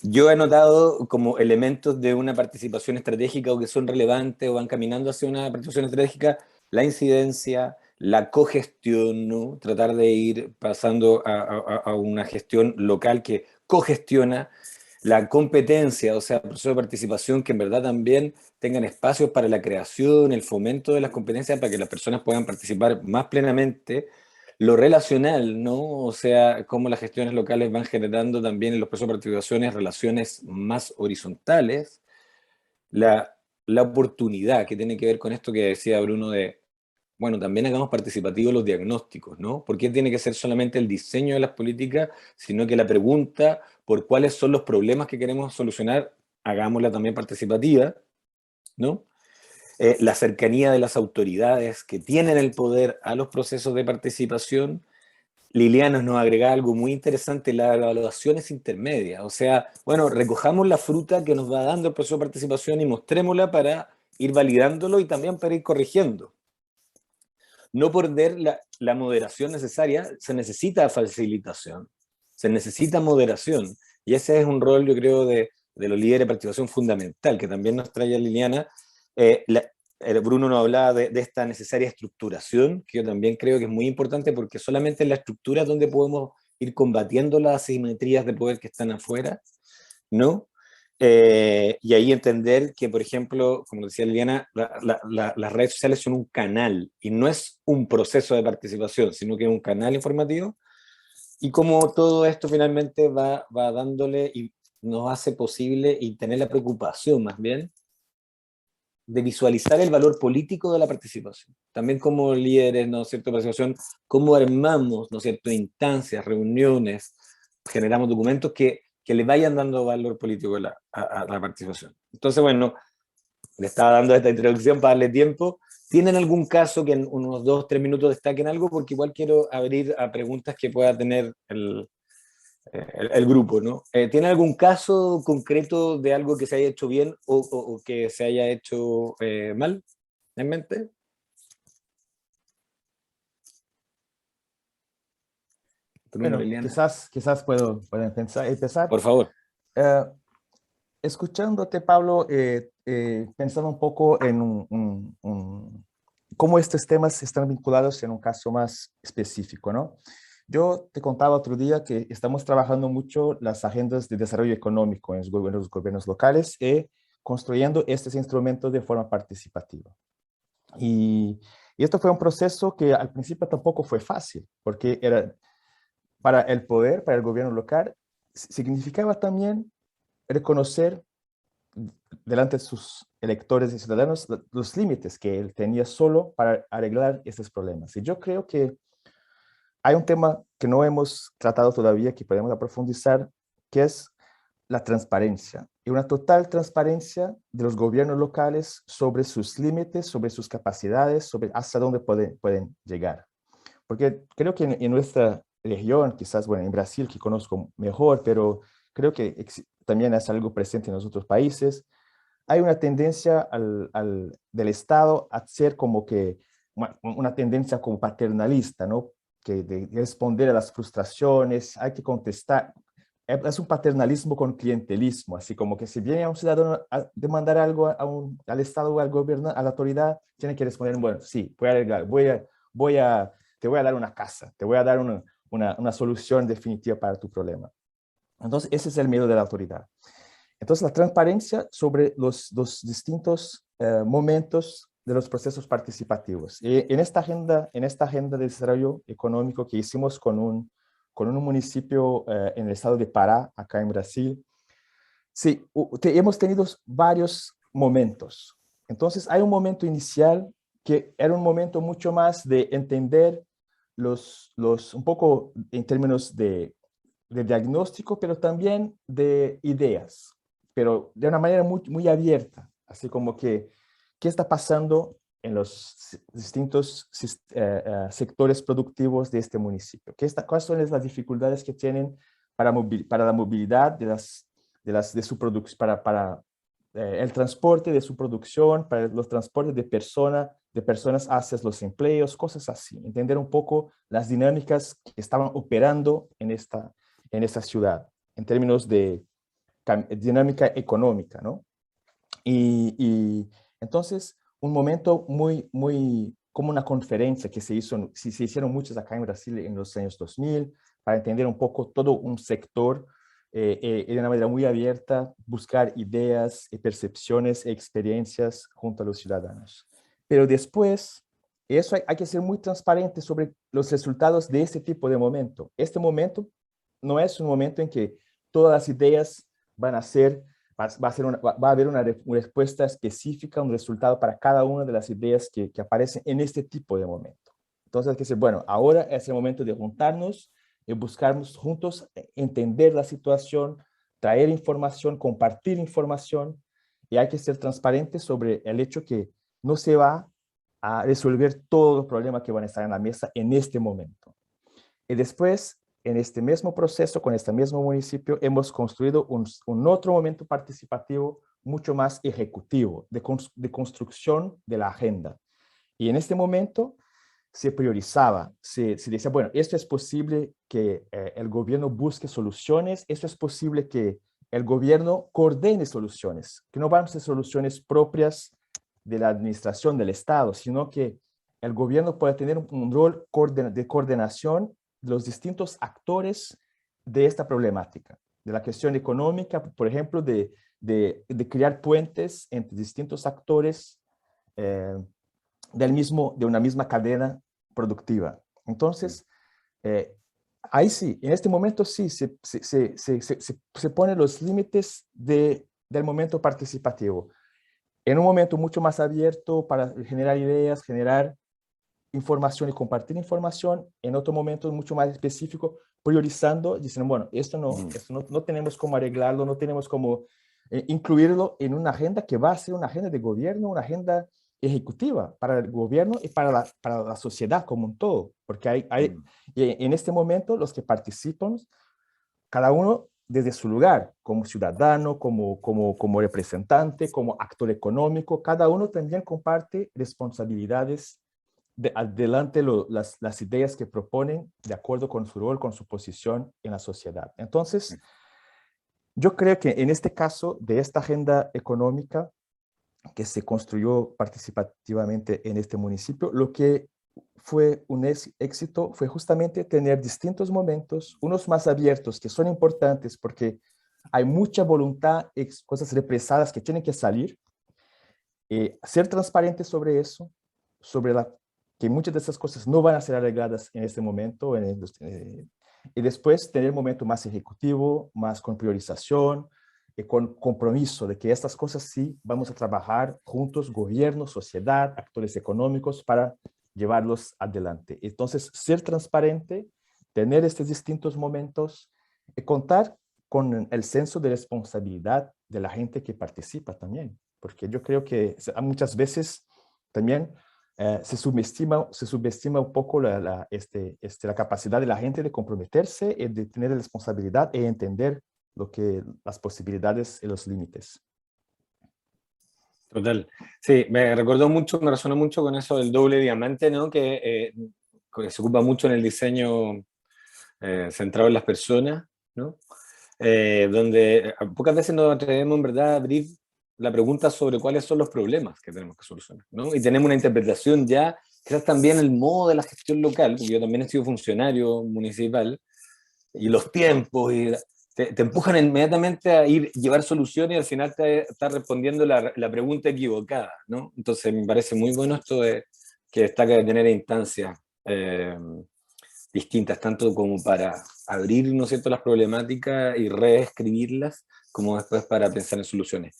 Yo he notado como elementos de una participación estratégica o que son relevantes o van caminando hacia una participación estratégica, la incidencia, la cogestión, ¿no? Tratar de ir pasando a una gestión local que cogestiona la competencia, o sea, el proceso de participación que en verdad también tengan espacios para la creación, el fomento de las competencias para que las personas puedan participar más plenamente, lo relacional, ¿no? O sea, cómo las gestiones locales van generando también en los procesos de participaciones relaciones más horizontales, la oportunidad que tiene que ver con esto que decía Bruno de, bueno, también hagamos participativos los diagnósticos, ¿no? ¿Por qué tiene que ser solamente el diseño de las políticas, sino que la pregunta por cuáles son los problemas que queremos solucionar, hagámosla también participativa, ¿no? La cercanía de las autoridades que tienen el poder a los procesos de participación. Liliana nos agrega algo muy interesante, las evaluaciones intermedias. O sea, bueno, recojamos la fruta que nos va dando el proceso de participación y mostrémosla para ir validándolo y también para ir corrigiendo. No perder la moderación necesaria, se necesita facilitación, se necesita moderación. Y ese es un rol, yo creo, de los líderes de participación fundamental, que también nos trae Liliana. Bruno nos hablaba de esta necesaria estructuración, que yo también creo que es muy importante, porque solamente en la estructura es donde podemos ir combatiendo las asimetrías de poder que están afuera, ¿no? Y ahí entender que, por ejemplo, como decía Liliana, las redes sociales son un canal y no es un proceso de participación, sino que es un canal informativo, y como todo esto finalmente va dándole y nos hace posible y tener la preocupación más bien de visualizar el valor político de la participación. También como líderes, ¿no es cierto?, de participación, cómo armamos, ¿no es cierto?, instancias, reuniones, generamos documentos que le vayan dando valor político a la participación. Entonces, bueno, le estaba dando esta introducción para darle tiempo. ¿Tienen algún caso que en unos 2-3 minutos destaquen algo? Porque igual quiero abrir a preguntas que pueda tener el grupo, ¿no? ¿Tiene algún caso concreto de algo que se haya hecho bien o que se haya hecho mal en mente? Bruno, Bueno, Liliana. quizás puedo empezar. Por favor. Escuchándote, Pablo, pensando un poco en cómo estos temas están vinculados en un caso más específico, ¿no? Yo te contaba otro día que estamos trabajando mucho las agendas de desarrollo económico en los gobiernos locales y construyendo estos instrumentos de forma participativa. Y esto fue un proceso que al principio tampoco fue fácil, porque era para el poder, para el gobierno local, significaba también reconocer delante de sus electores y ciudadanos los límites que él tenía solo para arreglar estos problemas. Y yo creo que hay un tema que no hemos tratado todavía, que podemos profundizar, que es la transparencia y una total transparencia de los gobiernos locales sobre sus límites, sobre sus capacidades, sobre hasta dónde pueden llegar. Porque creo que en nuestra región, quizás, bueno, en Brasil, que conozco mejor, pero creo que también es algo presente en los otros países, hay una tendencia del Estado a ser como que una tendencia como paternalista, ¿no? Que de responder a las frustraciones, hay que contestar. Es un paternalismo con clientelismo, así como que si viene a un ciudadano a demandar algo al Estado o al gobierno, a la autoridad, tiene que responder, bueno, sí, voy a arreglar, te voy a dar una casa, te voy a dar una solución definitiva para tu problema. Entonces, ese es el miedo de la autoridad. Entonces, la transparencia sobre los distintos momentos de los procesos participativos. Y en esta agenda de desarrollo económico que hicimos con un municipio en el estado de Pará, acá en Brasil, sí, hemos tenido varios momentos. Entonces, hay un momento inicial que era un momento mucho más de entender un poco en términos de diagnóstico, pero también de ideas, pero de una manera muy, muy abierta, así como que, ¿qué está pasando en los distintos sectores productivos de este municipio? ¿Cuáles son las dificultades que tienen para la movilidad de su producción, para el transporte de su producción, para los transportes de personas hacia los empleos, cosas así? Entender un poco las dinámicas que estaban operando en esta ciudad, en términos de dinámica económica, ¿no? Y entonces, un momento muy, muy, como una conferencia que se hicieron muchas acá en Brasil en los años 2000, para entender un poco todo un sector de una manera muy abierta, buscar ideas, percepciones, experiencias junto a los ciudadanos. Pero después, eso hay que ser muy transparente sobre los resultados de este tipo de momento. Este momento no es un momento en que todas las ideas van a ser, va a haber una respuesta específica, un resultado para cada una de las ideas que aparecen en este tipo de momento. Entonces hay que decir, bueno, ahora es el momento de juntarnos y buscarnos juntos, entender la situación, traer información, compartir información, y hay que ser transparentes sobre el hecho que no se va a resolver todos los problemas que van a estar en la mesa en este momento. Y después, en este mismo proceso, con este mismo municipio, hemos construido un otro momento participativo mucho más ejecutivo, de construcción de la agenda. Y en este momento se priorizaba, se decía, bueno, esto es posible que el gobierno busque soluciones, esto es posible que el gobierno coordene soluciones, que no van a ser soluciones propias de la administración del Estado, sino que el gobierno puede tener un rol de coordinación de los distintos actores de esta problemática, de la cuestión económica, por ejemplo, de crear puentes entre distintos actores de una misma cadena productiva. Entonces, ahí sí, en este momento sí, se ponen los límites del momento participativo. En un momento mucho más abierto para generar ideas, generar información y compartir información, en otro momento mucho más específico, priorizando, diciendo, bueno, esto no tenemos cómo arreglarlo, no tenemos cómo incluirlo en una agenda que va a ser una agenda de gobierno, una agenda ejecutiva para el gobierno y para la sociedad como un todo, porque en este momento los que participan, cada uno desde su lugar, como ciudadano, como representante, como actor económico, cada uno también comparte responsabilidades adelante las ideas que proponen de acuerdo con su rol, con su posición en la sociedad. Entonces, yo creo que en este caso de esta agenda económica que se construyó participativamente en este municipio, lo que fue un éxito fue justamente tener distintos momentos, unos más abiertos, que son importantes porque hay mucha voluntad, cosas represadas que tienen que salir, ser transparente sobre eso, sobre que muchas de esas cosas no van a ser arregladas en este momento, y después tener un momento más ejecutivo, más con priorización, con compromiso de que estas cosas sí vamos a trabajar juntos, gobierno, sociedad, actores económicos, para llevarlos adelante. Entonces, ser transparente, tener estos distintos momentos, y contar con el senso de responsabilidad de la gente que participa también, porque yo creo que muchas veces también se subestima un poco la capacidad de la gente de comprometerse, de tener responsabilidad y entender las posibilidades y los límites. Total. Sí, me recordó mucho, me resonó mucho con eso del doble diamante, ¿no? Que se ocupa mucho en el diseño centrado en las personas, ¿no? Donde pocas veces nos atrevemos en verdad a abrir la pregunta sobre cuáles son los problemas que tenemos que solucionar, ¿no? Y tenemos una interpretación ya, quizás también el modo de la gestión local, porque yo también he sido funcionario municipal, y los tiempos, y te empujan inmediatamente a ir, llevar soluciones y al final te estás respondiendo la pregunta equivocada, ¿no? Entonces me parece muy bueno esto de que destaca de tener instancias distintas, tanto como para abrir, ¿no es cierto?, las problemáticas y reescribirlas, como después para pensar en soluciones.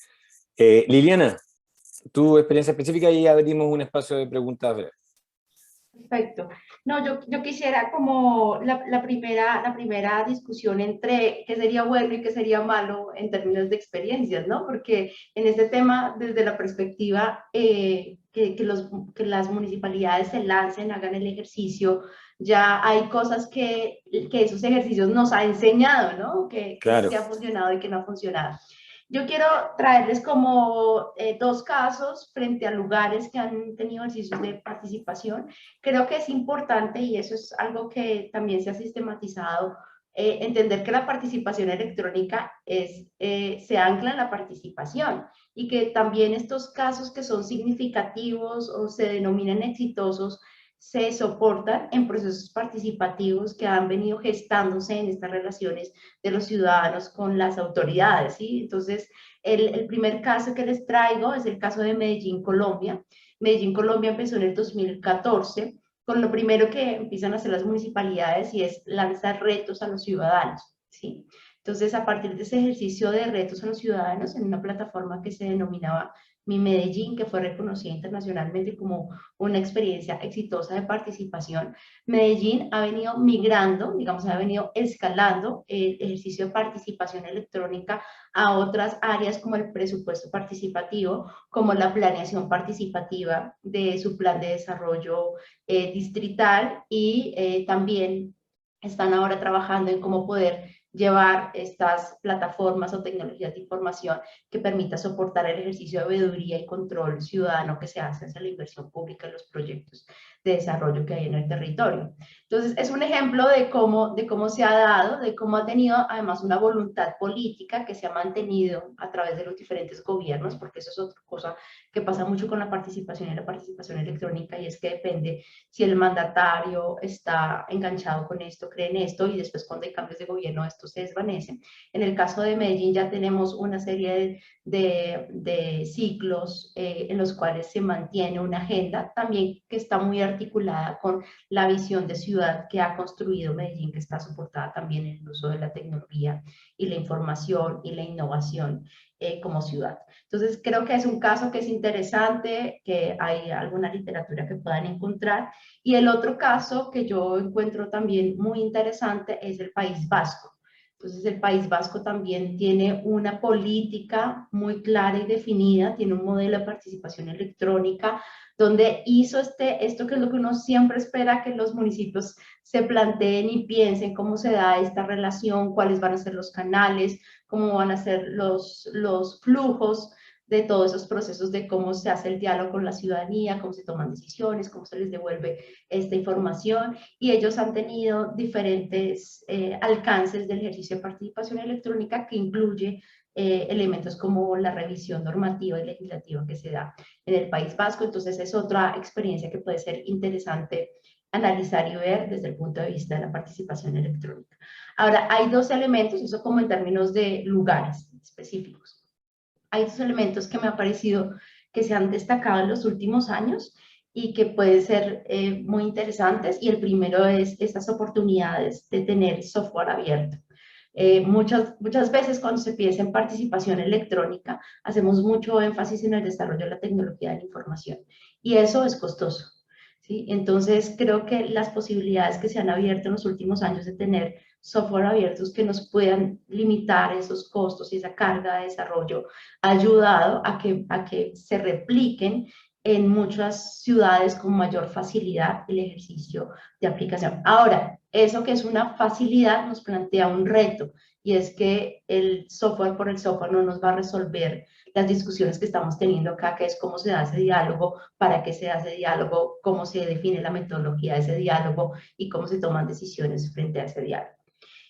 Liliana, tu experiencia específica y abrimos un espacio de preguntas breves. Perfecto. No, yo quisiera como la primera discusión entre qué sería bueno y qué sería malo en términos de experiencias, ¿no? Porque en este tema, desde la perspectiva que las municipalidades se lancen, hagan el ejercicio, ya hay cosas que esos ejercicios nos ha enseñado, ¿no? Claro. Que ha funcionado y que no ha funcionado. Yo quiero traerles como dos casos frente a lugares que han tenido ejercicios de participación. Creo que es importante, y eso es algo que también se ha sistematizado, entender que la participación electrónica se ancla en la participación y que también estos casos que son significativos o se denominan exitosos se soportan en procesos participativos que han venido gestándose en estas relaciones de los ciudadanos con las autoridades, ¿sí? Entonces, el primer caso que les traigo es el caso de Medellín, Colombia. Medellín, Colombia empezó en el 2014 con lo primero que empiezan a hacer las municipalidades y es lanzar retos a los ciudadanos, ¿sí? Entonces, a partir de ese ejercicio de retos a los ciudadanos en una plataforma que se denominaba Mi Medellín, que fue reconocida internacionalmente como una experiencia exitosa de participación, Medellín ha venido migrando, digamos, ha venido escalando el ejercicio de participación electrónica a otras áreas como el presupuesto participativo, como la planeación participativa de su plan de desarrollo distrital y también están ahora trabajando en cómo poder llevar estas plataformas o tecnologías de información que permita soportar el ejercicio de veeduría y control ciudadano que se hace hacia la inversión pública en los proyectos de desarrollo que hay en el territorio. Entonces, es un ejemplo de cómo se ha dado, de cómo ha tenido además una voluntad política que se ha mantenido a través de los diferentes gobiernos, porque eso es otra cosa que pasa mucho con la participación y la participación electrónica, y es que depende si el mandatario está enganchado con esto, cree en esto, y después cuando hay cambios de gobierno esto se desvanece. En el caso de Medellín ya tenemos una serie de ciclos en los cuales se mantiene una agenda también que está muy articulada con la visión de ciudad que ha construido Medellín, que está soportada también en el uso de la tecnología y la información y la innovación como ciudad. Entonces, creo que es un caso que es interesante, que hay alguna literatura que puedan encontrar. Y el otro caso que yo encuentro también muy interesante es el País Vasco. Entonces, el País Vasco también tiene una política muy clara y definida, tiene un modelo de participación electrónica, donde hizo esto que es lo que uno siempre espera que los municipios se planteen y piensen cómo se da esta relación, cuáles van a ser los canales, cómo van a ser los flujos de todos esos procesos de cómo se hace el diálogo con la ciudadanía, cómo se toman decisiones, cómo se les devuelve esta información, y ellos han tenido diferentes alcances del ejercicio de participación electrónica que incluye elementos como la revisión normativa y legislativa que se da en el País Vasco. Entonces es otra experiencia que puede ser interesante analizar y ver desde el punto de vista de la participación electrónica. Ahora, hay dos elementos, eso como en términos de lugares específicos. Hay dos elementos que me ha parecido que se han destacado en los últimos años y que pueden ser muy interesantes, y el primero es estas oportunidades de tener software abierto. Muchas veces cuando se piensa en participación electrónica, hacemos mucho énfasis en el desarrollo de la tecnología de la información, y eso es costoso, ¿sí? Entonces, creo que las posibilidades que se han abierto en los últimos años de tener software abiertos que nos puedan limitar esos costos y esa carga de desarrollo ha ayudado a que se repliquen en muchas ciudades con mayor facilidad el ejercicio de aplicación. Ahora, eso que es una facilidad nos plantea un reto, y es que el software por el software no nos va a resolver las discusiones que estamos teniendo acá, que es cómo se da ese diálogo, para qué se da ese diálogo, cómo se define la metodología de ese diálogo y cómo se toman decisiones frente a ese diálogo.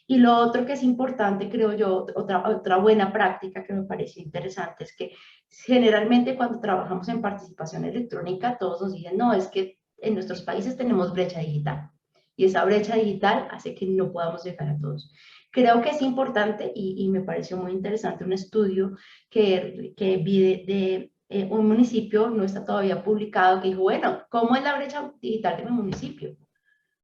Y lo otro que es importante, creo yo, otra buena práctica que me pareció interesante es que generalmente cuando trabajamos en participación electrónica, todos nos dicen, no, es que en nuestros países tenemos brecha digital y esa brecha digital hace que no podamos llegar a todos. Creo que es importante y me pareció muy interesante un estudio que vi de un municipio, no está todavía publicado, que dijo, bueno, ¿cómo es la brecha digital de mi municipio?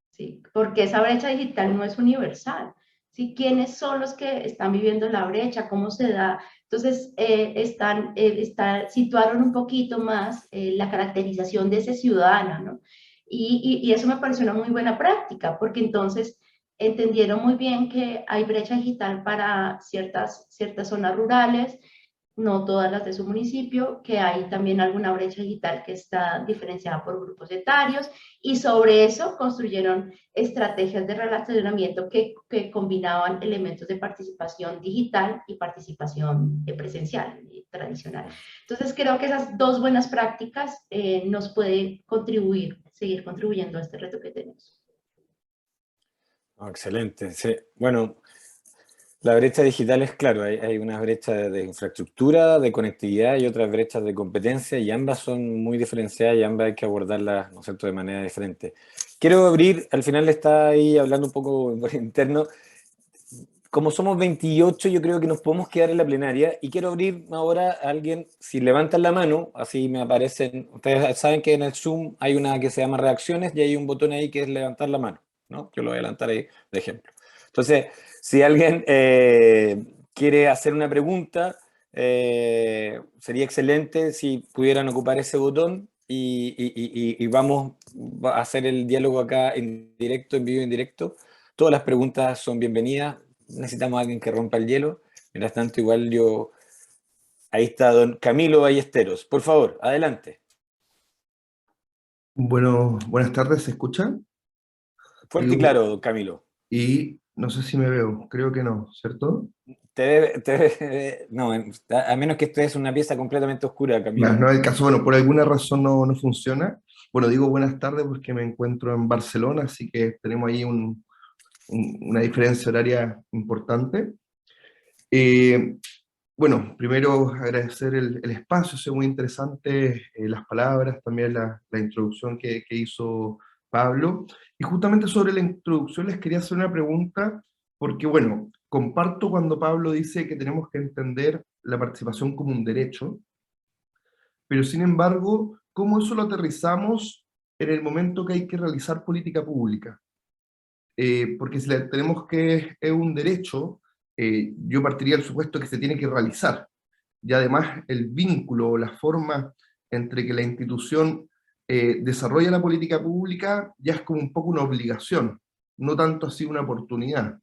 ¿Sí? Porque esa brecha digital no es universal. ¿Sí? ¿Quiénes son los que están viviendo la brecha? ¿Cómo se da? Entonces, situaron un poquito más la caracterización de ese ciudadano, ¿no? Y eso me pareció una muy buena práctica, porque entonces entendieron muy bien que hay brecha digital para ciertas zonas rurales, no todas las de su municipio, que hay también alguna brecha digital que está diferenciada por grupos etarios, y sobre eso construyeron estrategias de relacionamiento que combinaban elementos de participación digital y participación presencial, tradicional. Entonces creo que esas dos buenas prácticas nos pueden seguir contribuyendo a este reto que tenemos. Oh, excelente. Sí. Bueno, la brecha digital es claro, hay una brecha de infraestructura, de conectividad y otras brechas de competencia, y ambas son muy diferenciadas y ambas hay que abordarlas, ¿no es cierto?, de manera diferente. Quiero abrir, al final está ahí hablando un poco por interno, como somos 28, yo creo que nos podemos quedar en la plenaria, y quiero abrir ahora a alguien, si levantan la mano, así me aparecen, ustedes saben que en el Zoom hay una que se llama reacciones y hay un botón ahí que es levantar la mano, ¿no? Yo lo voy a adelantar ahí de ejemplo. Entonces, si alguien quiere hacer una pregunta, sería excelente si pudieran ocupar ese botón y vamos a hacer el diálogo acá en directo, en vivo, en directo. Todas las preguntas son bienvenidas. Necesitamos a alguien que rompa el hielo. Mientras tanto, igual yo... Ahí está don Camilo Ballesteros. Por favor, adelante. Bueno, buenas tardes, ¿se escucha? Fuerte y claro, don Camilo. Y no sé si me veo, creo que no, ¿cierto? No, a menos que estés en una pieza completamente oscura, No, Camilo. no es el caso, bueno, por alguna razón no funciona. Bueno, digo buenas tardes porque me encuentro en Barcelona, así que tenemos ahí una diferencia horaria importante. Eh, bueno, primero agradecer el espacio, es muy interesante las palabras, también la introducción que hizo Pablo. Y justamente sobre la introducción les quería hacer una pregunta, porque bueno, comparto cuando Pablo dice que tenemos que entender la participación como un derecho, pero sin embargo, ¿cómo eso lo aterrizamos en el momento que hay que realizar política pública? Porque si tenemos que es un derecho, yo partiría del supuesto que se tiene que realizar. Y además el vínculo, la forma entre que la institución desarrolla la política pública ya es como un poco una obligación, no tanto así una oportunidad.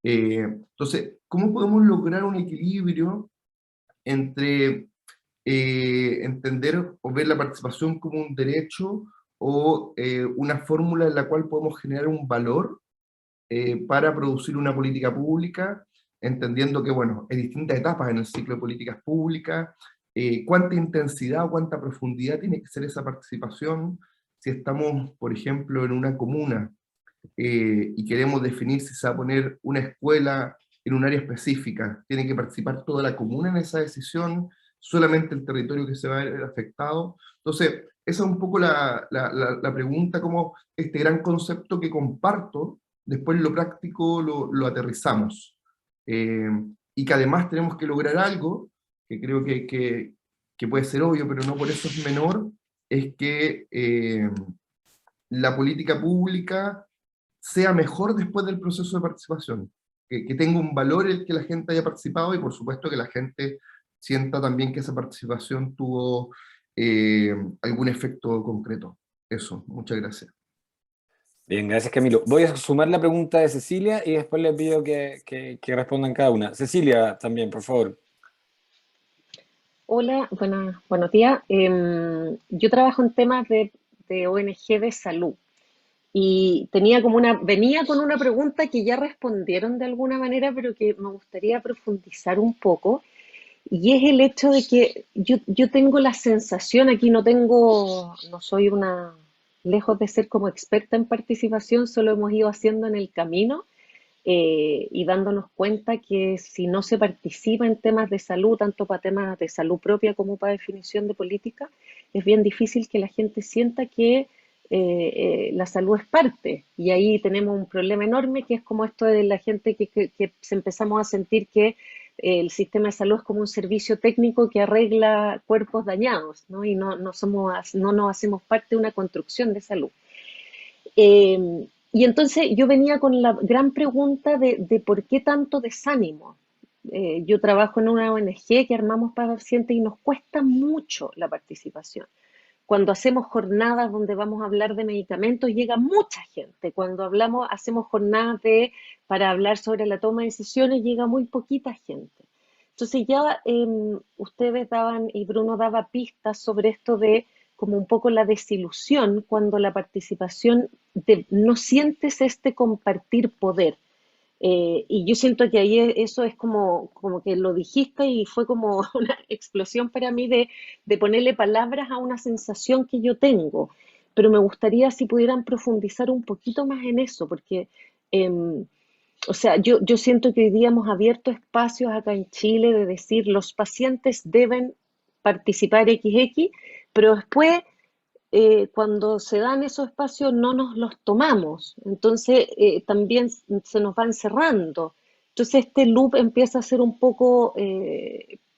Entonces, ¿cómo podemos lograr un equilibrio entre entender o ver la participación como un derecho o una fórmula en la cual podemos generar un valor para producir una política pública, entendiendo que, bueno, hay distintas etapas en el ciclo de políticas públicas, cuánta intensidad o cuánta profundidad tiene que ser esa participación, si estamos, por ejemplo, en una comuna y queremos definir si se va a poner una escuela en un área específica, ¿tiene que participar toda la comuna en esa decisión? ¿Solamente el territorio que se va a ver afectado? Entonces, esa es un poco la pregunta, como este gran concepto que comparto, después lo práctico lo aterrizamos. Eh, y que además tenemos que lograr algo, que creo que puede ser obvio, pero no por eso es menor, es que la política pública sea mejor después del proceso de participación, que tenga un valor el que la gente haya participado y por supuesto que la gente sienta también que esa participación tuvo algún efecto concreto. Eso, muchas gracias. Bien, gracias, Camilo. Voy a sumar la pregunta de Cecilia y después les pido que respondan cada una. Cecilia, también, por favor. Hola, buenos días. Yo trabajo en temas de ONG de salud Y venía con una pregunta que ya respondieron de alguna manera, pero que me gustaría profundizar un poco, y es el hecho de que yo tengo la sensación, aquí no soy lejos de ser como experta en participación, solo hemos ido haciendo en el camino, y dándonos cuenta que si no se participa en temas de salud, tanto para temas de salud propia como para definición de política, es bien difícil que la gente sienta que la salud es parte. Y ahí tenemos un problema enorme, que es como esto de la gente que empezamos a sentir que el sistema de salud es como un servicio técnico que arregla cuerpos dañados, ¿no? Y no nos hacemos parte de una construcción de salud. Y entonces yo venía con la gran pregunta de por qué tanto desánimo. Yo trabajo en una ONG que armamos para pacientes y nos cuesta mucho la participación. Cuando hacemos jornadas donde vamos a hablar de medicamentos, llega mucha gente. Cuando hacemos jornadas para hablar sobre la toma de decisiones, llega muy poquita gente. Entonces ya ustedes daban, y Bruno daba pistas sobre esto de como un poco la desilusión cuando la participación, no sientes este compartir poder. Y yo siento que ahí eso es como que lo dijiste y fue como una explosión para mí de ponerle palabras a una sensación que yo tengo. Pero me gustaría si pudieran profundizar un poquito más en eso, porque, o sea, yo siento que hoy día hemos abierto espacios acá en Chile de decir los pacientes deben participar XX, pero después cuando se dan esos espacios no nos los tomamos, entonces también se nos van cerrando. Entonces este loop empieza a ser un poco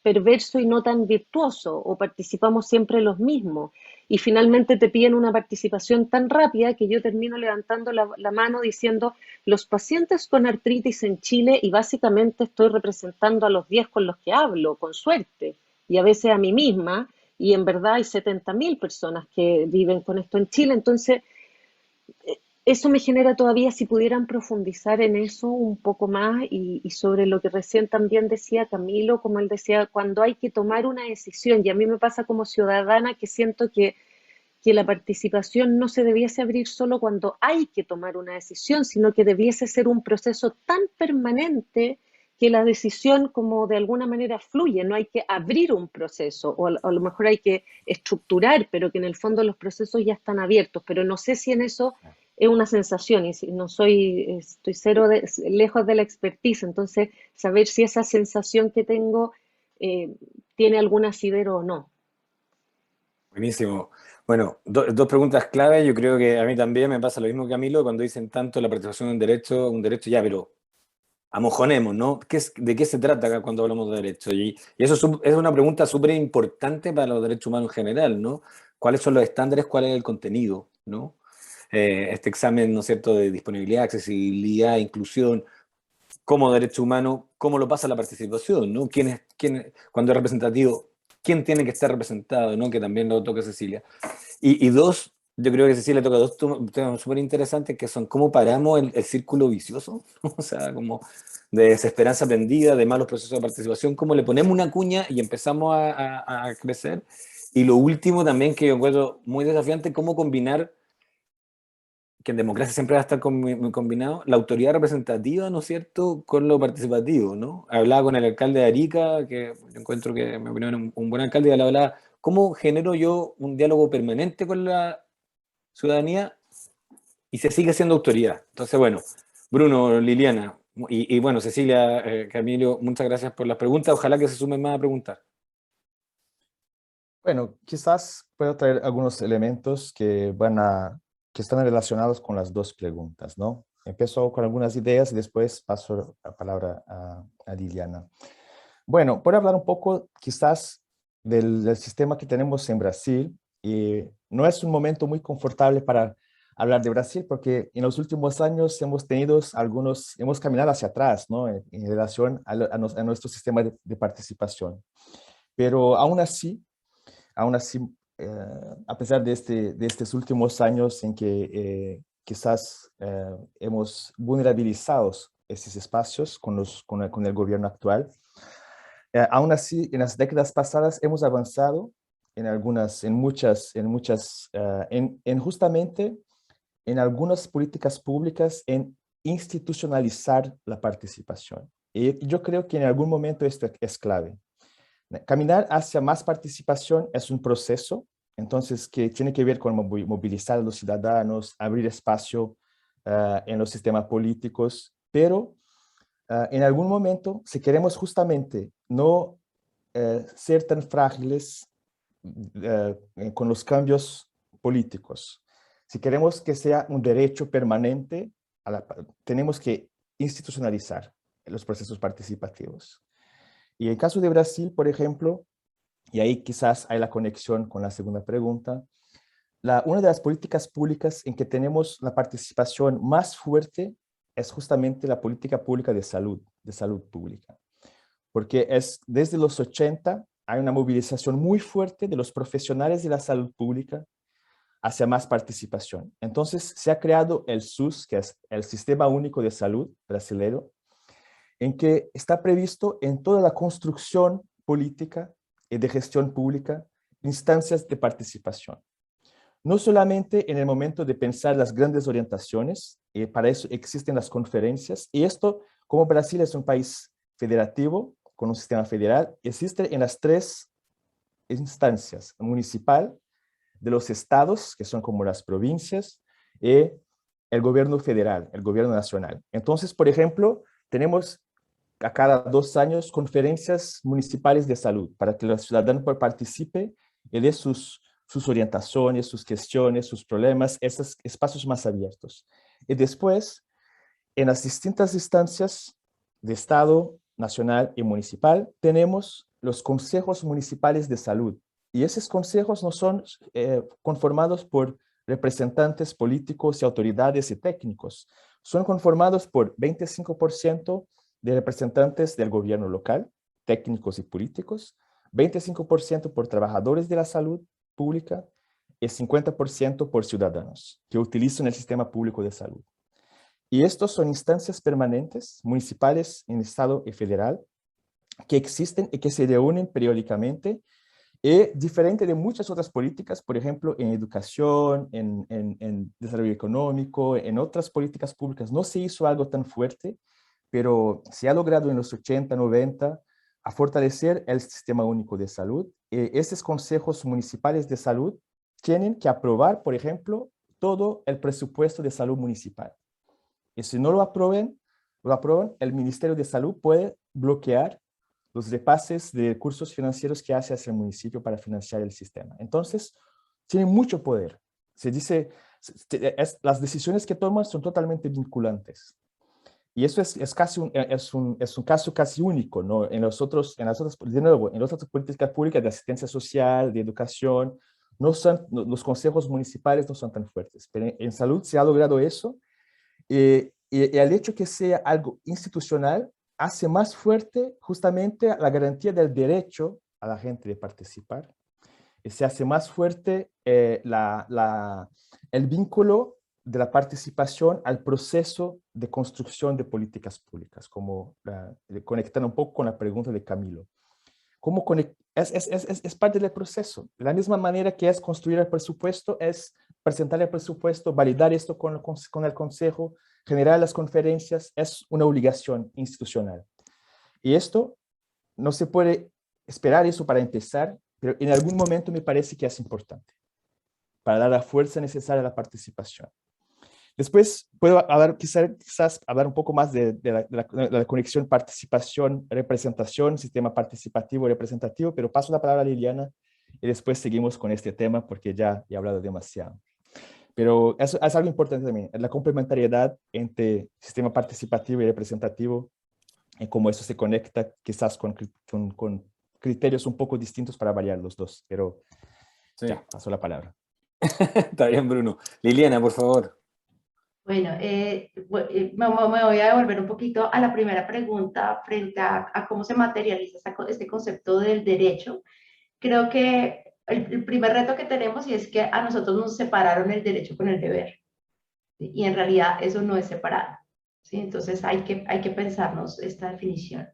perverso y no tan virtuoso, o participamos siempre los mismos. Y finalmente te piden una participación tan rápida que yo termino levantando la mano diciendo los pacientes con artritis en Chile, y básicamente estoy representando a los 10 con los que hablo, con suerte, y a veces a mí misma, y en verdad hay 70.000 personas que viven con esto en Chile. Entonces, eso me genera todavía, si pudieran profundizar en eso un poco más y sobre lo que recién también decía Camilo, como él decía, cuando hay que tomar una decisión, y a mí me pasa como ciudadana que siento que la participación no se debiese abrir solo cuando hay que tomar una decisión, sino que debiese ser un proceso tan permanente que la decisión como de alguna manera fluye, no hay que abrir un proceso, o a lo mejor hay que estructurar, pero que en el fondo los procesos ya están abiertos, pero no sé si en eso es una sensación, y no estoy lejos de la expertise, entonces saber si esa sensación que tengo tiene algún asidero o no. Buenísimo. Bueno, dos preguntas clave. Yo creo que a mí también me pasa lo mismo que a Camilo cuando dicen tanto la participación en un derecho ya, pero amojonemos, ¿no? ¿De qué se trata acá cuando hablamos de derecho? Y eso es una pregunta súper importante para los derechos humanos en general, ¿no? ¿Cuáles son los estándares? ¿Cuál es el contenido? ¿No? Este examen, ¿no es cierto?, de disponibilidad, accesibilidad, inclusión, como derecho humano, ¿cómo lo pasa la participación? ¿No? Cuando es representativo, ¿quién tiene que estar representado? ¿No? Que también lo toca Cecilia. Y dos, yo creo que Cecilia toca dos temas súper interesantes que son cómo paramos el círculo vicioso, ¿no? O sea, como de desesperanza aprendida, de malos procesos de participación, cómo le ponemos una cuña y empezamos a crecer. Y lo último también que yo encuentro muy desafiante, cómo combinar, que en democracia siempre va a estar muy combinado, la autoridad representativa, ¿no es cierto?, con lo participativo, ¿no? Hablaba con el alcalde de Arica, que yo encuentro que, en mi opinión, es un buen alcalde, y le hablaba, ¿cómo genero yo un diálogo permanente con la ciudadanía y se sigue siendo autoridad? Entonces, bueno, Bruno, Liliana, y bueno, Cecilia, Camilo, muchas gracias por las preguntas, ojalá que se sumen más a preguntar. Bueno, quizás puedo traer algunos elementos que están relacionados con las dos preguntas, ¿no? Empiezo con algunas ideas y después paso la palabra a Liliana. Bueno, voy a hablar un poco quizás del sistema que tenemos en Brasil, y no es un momento muy confortable para hablar de Brasil porque en los últimos años hemos caminado hacia atrás, ¿no? En relación a nuestro sistema de participación. Pero aún así, a pesar de estos últimos años en que quizás hemos vulnerabilizado esos espacios con el gobierno actual, aún así, en las décadas pasadas hemos avanzado en justamente en algunas políticas públicas en institucionalizar la participación. Y yo creo que en algún momento esto es clave. Caminar hacia más participación es un proceso, entonces, que tiene que ver con movilizar a los ciudadanos, abrir espacio en los sistemas políticos, pero en algún momento, si queremos justamente no ser tan frágiles con los cambios políticos, si queremos que sea un derecho permanente, tenemos que institucionalizar los procesos participativos. Y en el caso de Brasil, por ejemplo, y ahí quizás hay la conexión con la segunda pregunta, una de las políticas públicas en que tenemos la participación más fuerte es justamente la política pública de salud pública. Porque desde los 80 hay una movilización muy fuerte de los profesionales de la salud pública hacia más participación. Entonces se ha creado el SUS, que es el Sistema Único de Salud brasileño, en que está previsto en toda la construcción política y de gestión pública instancias de participación. No solamente en el momento de pensar las grandes orientaciones, para eso existen las conferencias, y esto, como Brasil es un país federativo, con un sistema federal, existe en las 3 instancias: municipal, de los estados, que son como las provincias, y el gobierno federal, el gobierno nacional. Entonces, por ejemplo, tenemos a cada 2 años conferencias municipales de salud para que los ciudadanos participen y de sus orientaciones, sus cuestiones, sus problemas, estos espacios más abiertos. Y después, en las distintas instancias de Estado, nacional y municipal, tenemos los consejos municipales de salud. Y esos consejos no son conformados por representantes políticos y autoridades y técnicos. Son conformados por 25% de representantes del gobierno local, técnicos y políticos, 25% por trabajadores de la salud pública y 50% por ciudadanos que utilizan el sistema público de salud. Y estos son instancias permanentes, municipales, en estado y federal, que existen y que se reúnen periódicamente, y diferente de muchas otras políticas, por ejemplo, en educación, en desarrollo económico, en otras políticas públicas, no se hizo algo tan fuerte, pero se ha logrado en los 80, 90 a fortalecer el Sistema Único de Salud. Estos consejos municipales de salud tienen que aprobar, por ejemplo, todo el presupuesto de salud municipal. Y si no lo aprueban, el Ministerio de Salud puede bloquear los repases de recursos financieros que hace hacia el municipio para financiar el sistema. Entonces, tienen mucho poder. Se dice, las decisiones que toman son totalmente vinculantes. Y eso es un caso casi único, ¿no? En las otras políticas públicas de asistencia social, de educación, los consejos municipales no son tan fuertes. Pero en salud se ha logrado eso, y el hecho que sea algo institucional hace más fuerte justamente la garantía del derecho a la gente de participar, y se hace más fuerte el vínculo de la participación al proceso de construcción de políticas públicas, como conectando un poco con la pregunta de Camilo. Es parte del proceso. De la misma manera que es construir el presupuesto, es presentar el presupuesto, validar esto con el Consejo, generar las conferencias, es una obligación institucional. Y esto no se puede esperar eso para empezar, pero en algún momento me parece que es importante para dar la fuerza necesaria a la participación. Después puedo hablar, quizás hablar un poco más de la conexión participación-representación, sistema participativo y representativo, pero paso la palabra a Liliana y después seguimos con este tema porque ya he hablado demasiado. Pero eso es algo importante también, la complementariedad entre sistema participativo y representativo, y cómo eso se conecta quizás con criterios un poco distintos para variar los dos, pero sí. Ya, paso la palabra. Está bien, Bruno. Liliana, por favor. Bueno, me voy a devolver un poquito a la primera pregunta frente a cómo se materializa este concepto del derecho. Creo que el primer reto que tenemos es que a nosotros nos separaron el derecho con el deber, ¿sí? Y en realidad eso no es separado, ¿sí? Entonces hay que pensarnos esta definición.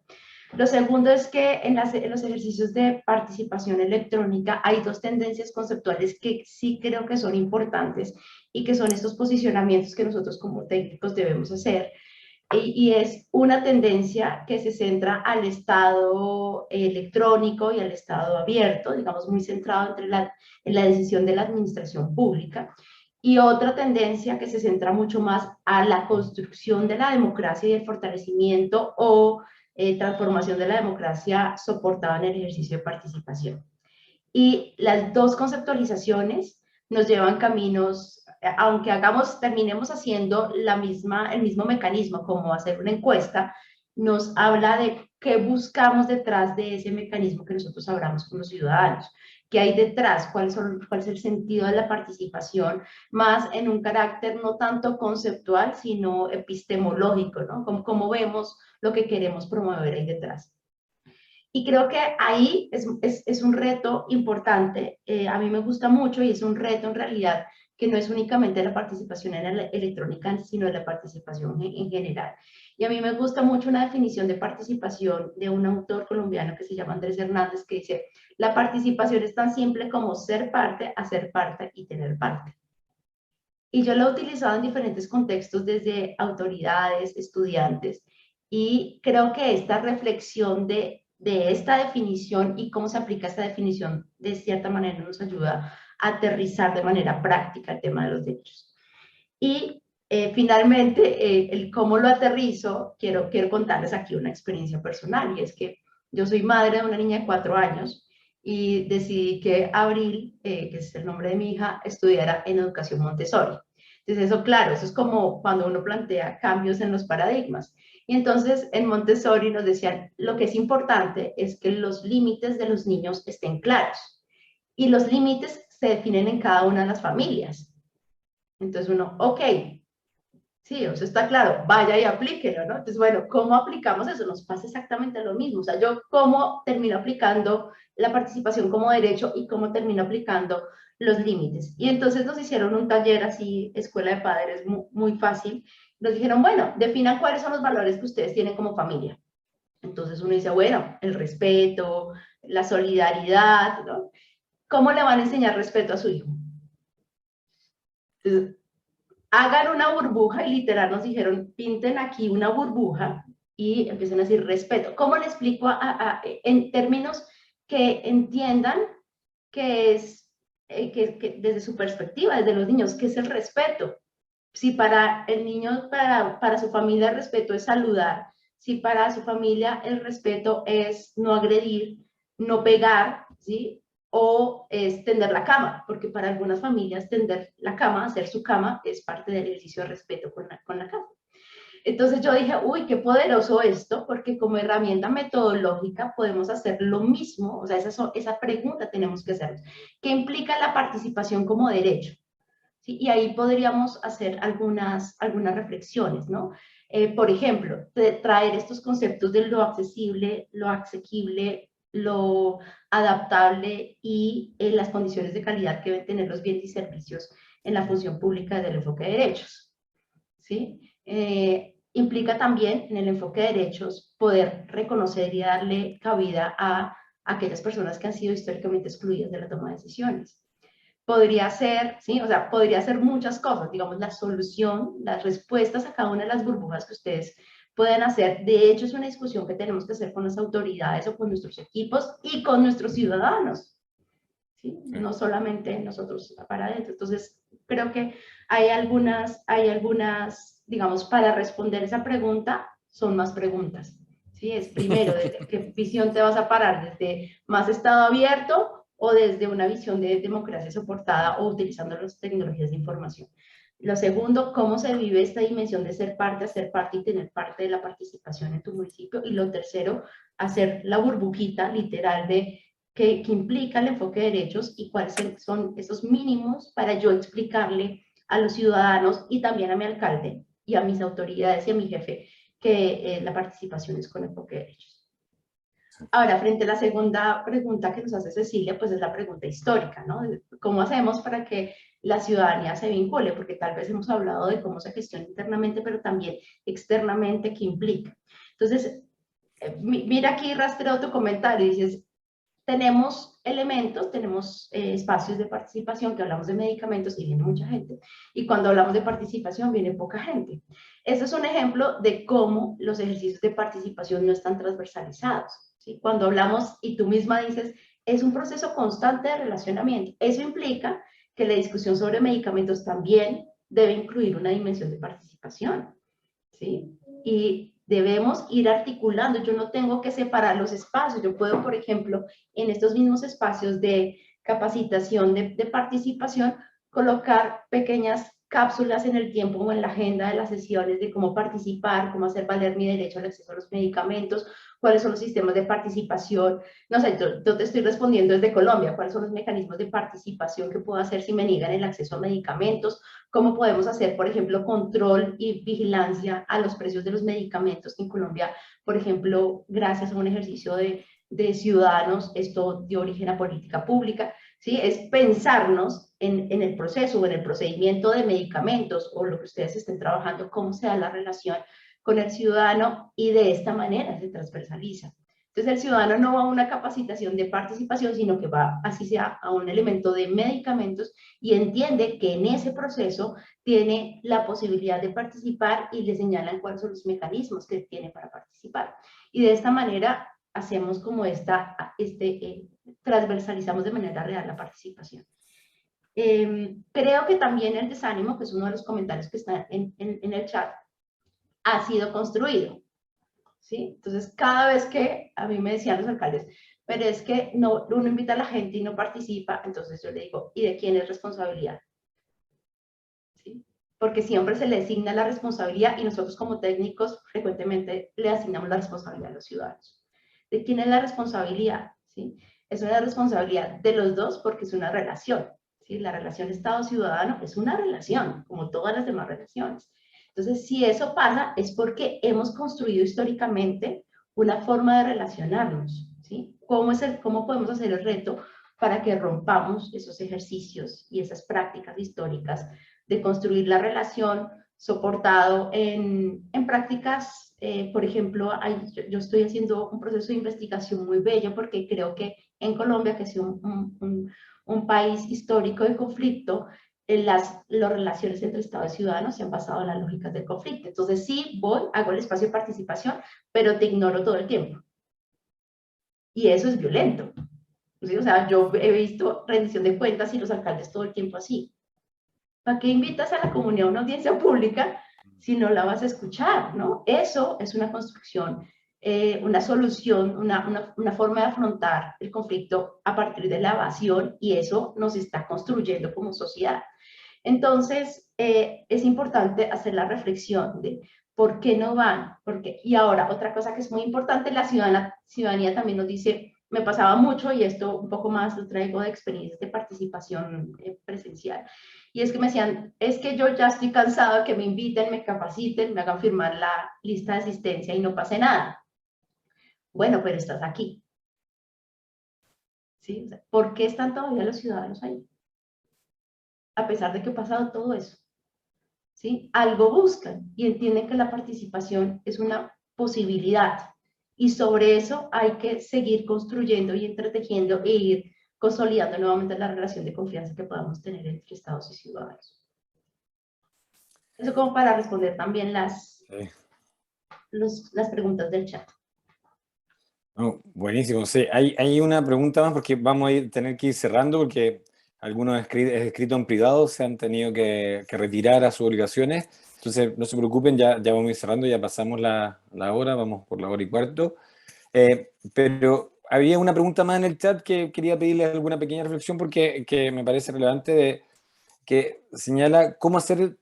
Lo segundo es que en los ejercicios de participación electrónica hay dos tendencias conceptuales que sí creo que son importantes y que son estos posicionamientos que nosotros como técnicos debemos hacer. Y es una tendencia que se centra al estado electrónico y al estado abierto, digamos muy centrado en la decisión de la administración pública, y otra tendencia que se centra mucho más a la construcción de la democracia y el fortalecimiento o transformación de la democracia soportada en el ejercicio de participación. Y las dos conceptualizaciones nos llevan caminos, aunque terminemos haciendo el mismo mecanismo como hacer una encuesta, nos habla de qué buscamos detrás de ese mecanismo que nosotros hablamos con los ciudadanos, qué hay detrás, cuál es el sentido de la participación, más en un carácter no tanto conceptual, sino epistemológico, ¿no? Cómo vemos lo que queremos promover ahí detrás. Y creo que ahí es un reto importante, a mí me gusta mucho y es un reto en realidad que no es únicamente la participación en la electrónica, sino la participación en general. Y a mí me gusta mucho una definición de participación de un autor colombiano que se llama Andrés Hernández, que dice, la participación es tan simple como ser parte, hacer parte y tener parte. Y yo lo he utilizado en diferentes contextos, desde autoridades, estudiantes, y creo que esta reflexión de esta definición y cómo se aplica esta definición, de cierta manera nos ayuda a aterrizar de manera práctica el tema de los derechos. Y finalmente, el cómo lo aterrizo, quiero contarles aquí una experiencia personal, y es que yo soy madre de una niña de 4 años, y decidí que Abril, que es el nombre de mi hija, estudiara en educación Montessori. Entonces eso, claro, eso es como cuando uno plantea cambios en los paradigmas. Y entonces en Montessori nos decían, lo que es importante es que los límites de los niños estén claros. Y los límites se definen en cada una de las familias. Entonces uno, ok, sí, o sea, está claro, vaya y aplíquelo, ¿no? Entonces, bueno, ¿cómo aplicamos eso? Nos pasa exactamente lo mismo. O sea, yo cómo termino aplicando la participación como derecho y cómo termino aplicando los límites. Y entonces nos hicieron un taller así, escuela de padres, muy, muy fácil. Nos dijeron, bueno, definan cuáles son los valores que ustedes tienen como familia. Entonces uno dice, bueno, el respeto, la solidaridad, ¿no? ¿Cómo le van a enseñar respeto a su hijo? Entonces, hagan una burbuja, y literal nos dijeron, pinten aquí una burbuja y empiecen a decir respeto. ¿Cómo le explico en términos que entiendan que es, que desde su perspectiva, desde los niños, qué es el respeto? Si para el niño, para su familia el respeto es saludar, si para su familia el respeto es no agredir, no pegar, ¿sí? O es tender la cama, porque para algunas familias tender la cama, hacer su cama, es parte del ejercicio de respeto con la cama. Entonces yo dije, uy, qué poderoso esto, porque como herramienta metodológica podemos hacer lo mismo, o sea, esa pregunta tenemos que hacer. ¿Qué implica la participación como derecho? ¿Sí? Y ahí podríamos hacer algunas reflexiones, ¿no? Por ejemplo, traer estos conceptos de lo accesible, lo asequible, lo adaptable y las condiciones de calidad que deben tener los bienes y servicios en la función pública del enfoque de derechos. ¿Sí? Implica también en el enfoque de derechos poder reconocer y darle cabida a aquellas personas que han sido históricamente excluidas de la toma de decisiones. Podría ser, ¿sí? O sea, podría ser muchas cosas, digamos, la solución, las respuestas a cada una de las burbujas que ustedes pueden hacer. De hecho, es una discusión que tenemos que hacer con las autoridades o con nuestros equipos y con nuestros ciudadanos, ¿sí? No solamente nosotros para adentro. Entonces, creo que hay algunas, digamos, para responder esa pregunta, son más preguntas. ¿Sí? Es primero, ¿desde qué visión te vas a parar? ¿Desde más estado abierto o desde una visión de democracia soportada o utilizando las tecnologías de información? Lo segundo, cómo se vive esta dimensión de ser parte, hacer parte y tener parte de la participación en tu municipio. Y lo tercero, hacer la burbujita literal de qué implica el enfoque de derechos y cuáles son esos mínimos para yo explicarle a los ciudadanos y también a mi alcalde y a mis autoridades y a mi jefe que la participación es con enfoque de derechos. Ahora, frente a la segunda pregunta que nos hace Cecilia, pues es la pregunta histórica, ¿no? ¿Cómo hacemos para que la ciudadanía se vincule? Porque tal vez hemos hablado de cómo se gestiona internamente, pero también externamente, ¿qué implica? Entonces, Mira aquí rastreo tu comentario, dices, tenemos elementos, tenemos espacios de participación, que hablamos de medicamentos y viene mucha gente, y cuando hablamos de participación viene poca gente. Este es un ejemplo de cómo los ejercicios de participación no están transversalizados, ¿sí? Cuando hablamos, y tú misma dices, es un proceso constante de relacionamiento. Eso implica que la discusión sobre medicamentos también debe incluir una dimensión de participación, ¿sí? Y debemos ir articulando. Yo no tengo que separar los espacios. Yo puedo, por ejemplo, en estos mismos espacios de capacitación, de participación, colocar pequeñas cápsulas en el tiempo o en la agenda de las sesiones de cómo participar, cómo hacer valer mi derecho al acceso a los medicamentos, cuáles son los sistemas de participación. No sé, yo te estoy respondiendo desde Colombia, cuáles son los mecanismos de participación que puedo hacer si me niegan el acceso a medicamentos, cómo podemos hacer, por ejemplo, control y vigilancia a los precios de los medicamentos en Colombia, por ejemplo, gracias a un ejercicio de ciudadanos, esto dio origen a política pública, ¿sí? Es pensarnos en el proceso o en el procedimiento de medicamentos o lo que ustedes estén trabajando, cómo se da la relación con el ciudadano y de esta manera se transversaliza. Entonces el ciudadano no va a una capacitación de participación, sino que va, así sea, a un elemento de medicamentos y entiende que en ese proceso tiene la posibilidad de participar y le señalan cuáles son los mecanismos que tiene para participar. Y de esta manera hacemos como transversalizamos de manera real la participación. Creo que también el desánimo, que es uno de los comentarios que está en el chat, ha sido construido, ¿sí? Entonces, cada vez que a mí me decían los alcaldes, pero es que no, uno invita a la gente y no participa, entonces yo le digo, ¿y de quién es responsabilidad? ¿Sí? Porque siempre se le asigna la responsabilidad y nosotros como técnicos frecuentemente le asignamos la responsabilidad a los ciudadanos. ¿De quién es la responsabilidad? ¿Sí? Es una responsabilidad de los dos porque es una relación, ¿sí? La relación Estado-ciudadano es una relación, como todas las demás relaciones. Entonces, si eso pasa, es porque hemos construido históricamente una forma de relacionarnos, ¿sí? ¿Cómo podemos hacer el reto para que rompamos esos ejercicios y esas prácticas históricas de construir la relación soportado en prácticas, por ejemplo, yo estoy haciendo un proceso de investigación muy bello porque creo que en Colombia, que es un país histórico de conflicto, las relaciones entre Estado y ciudadanos se han basado en las lógicas del conflicto. Entonces sí, hago el espacio de participación, pero te ignoro todo el tiempo. Y eso es violento. ¿Sí? O sea, yo he visto rendición de cuentas y los alcaldes todo el tiempo así. ¿Para qué invitas a la comunidad a una audiencia pública si no la vas a escuchar? ¿No? Eso es una construcción, una solución, una forma de afrontar el conflicto a partir de la evasión y eso nos está construyendo como sociedad. Entonces, es importante hacer la reflexión de por qué no van. Y ahora, otra cosa que es muy importante, la ciudadanía también nos dice, me pasaba mucho y esto un poco más lo traigo de experiencias de participación presencial. Y es que me decían, es que yo ya estoy cansado de que me inviten, me capaciten, me hagan firmar la lista de asistencia y no pase nada. Bueno, pero estás aquí. ¿Sí? ¿Por qué están todavía los ciudadanos ahí? A pesar de que ha pasado todo eso. ¿Sí? Algo buscan y entienden que la participación es una posibilidad. Y sobre eso hay que seguir construyendo y entretejiendo e ir consolidando nuevamente la relación de confianza que podamos tener entre Estados y ciudadanos. Eso como para responder también las preguntas del chat. Oh, buenísimo, sí. Hay una pregunta más porque vamos a tener que ir cerrando porque algunos escritos en privado se han tenido que retirar a sus obligaciones. Entonces, no se preocupen, ya vamos a ir cerrando, ya pasamos la hora, vamos por la hora y cuarto. Pero había una pregunta más en el chat que quería pedirles alguna pequeña reflexión porque que me parece relevante, que señala cómo hacer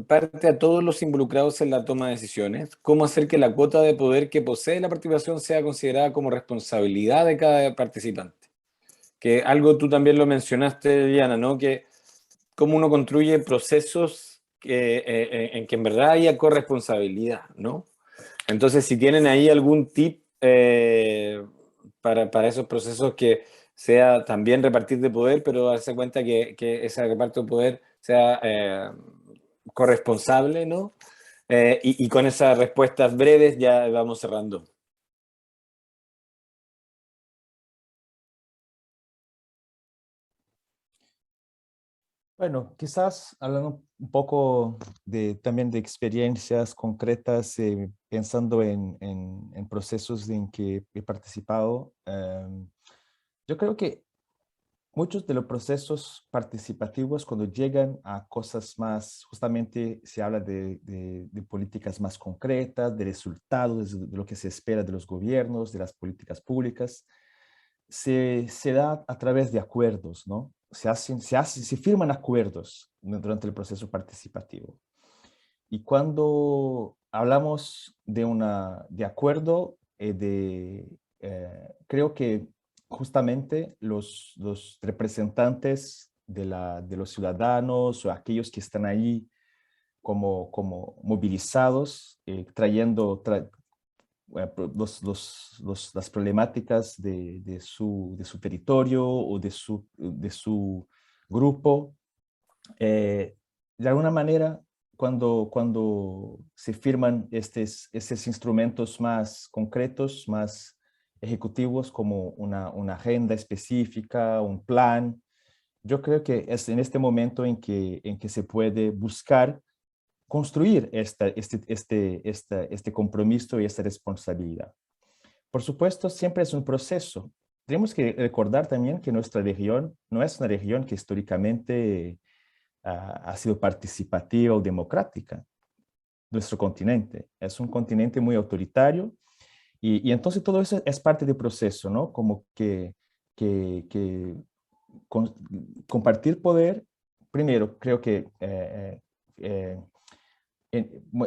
parte a todos los involucrados en la toma de decisiones, cómo hacer que la cuota de poder que posee la participación sea considerada como responsabilidad de cada participante. Que algo tú también lo mencionaste, Diana, ¿no? Que cómo uno construye procesos en que en verdad haya corresponsabilidad, ¿no? Entonces, si tienen ahí algún tip para esos procesos que sea también repartir de poder, pero darse cuenta que ese reparto de poder sea corresponsable, ¿no? Y con esas respuestas breves ya vamos cerrando. Bueno, quizás hablando un poco también de experiencias concretas, pensando en procesos en que he participado, yo creo que muchos de los procesos participativos, cuando llegan a cosas más, justamente se habla de políticas más concretas, de resultados, de lo que se espera de los gobiernos, de las políticas públicas, se da a través de acuerdos, ¿no? Se firman acuerdos durante el proceso participativo. Y cuando hablamos de acuerdo, creo que justamente los representantes de los ciudadanos o aquellos que están ahí como movilizados, trayendo las problemáticas de su territorio o de su grupo, de alguna manera, cuando se firman estos instrumentos más concretos, más ejecutivos, como una agenda específica, un plan, yo creo que es en este momento en que se puede buscar construir este compromiso y esta responsabilidad. Por supuesto, siempre es un proceso. Tenemos que recordar también que nuestra región no es una región que históricamente ha sido participativa o democrática. Nuestro continente es un continente muy autoritario y entonces todo eso es parte del proceso, ¿no? Como que compartir poder, primero creo que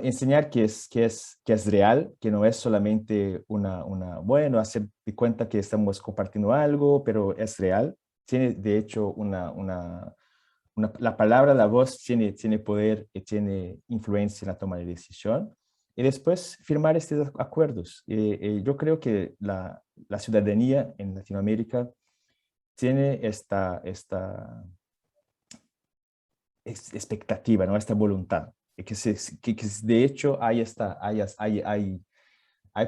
enseñar que es real, que no es solamente bueno, hacer de cuenta que estamos compartiendo algo, pero es real. Tiene, de hecho, la palabra, la voz tiene poder y tiene influencia en la toma de decisión. Y después firmar estos acuerdos. Yo creo que la ciudadanía en Latinoamérica tiene esta expectativa, ¿no? Esta voluntad. Que de hecho hay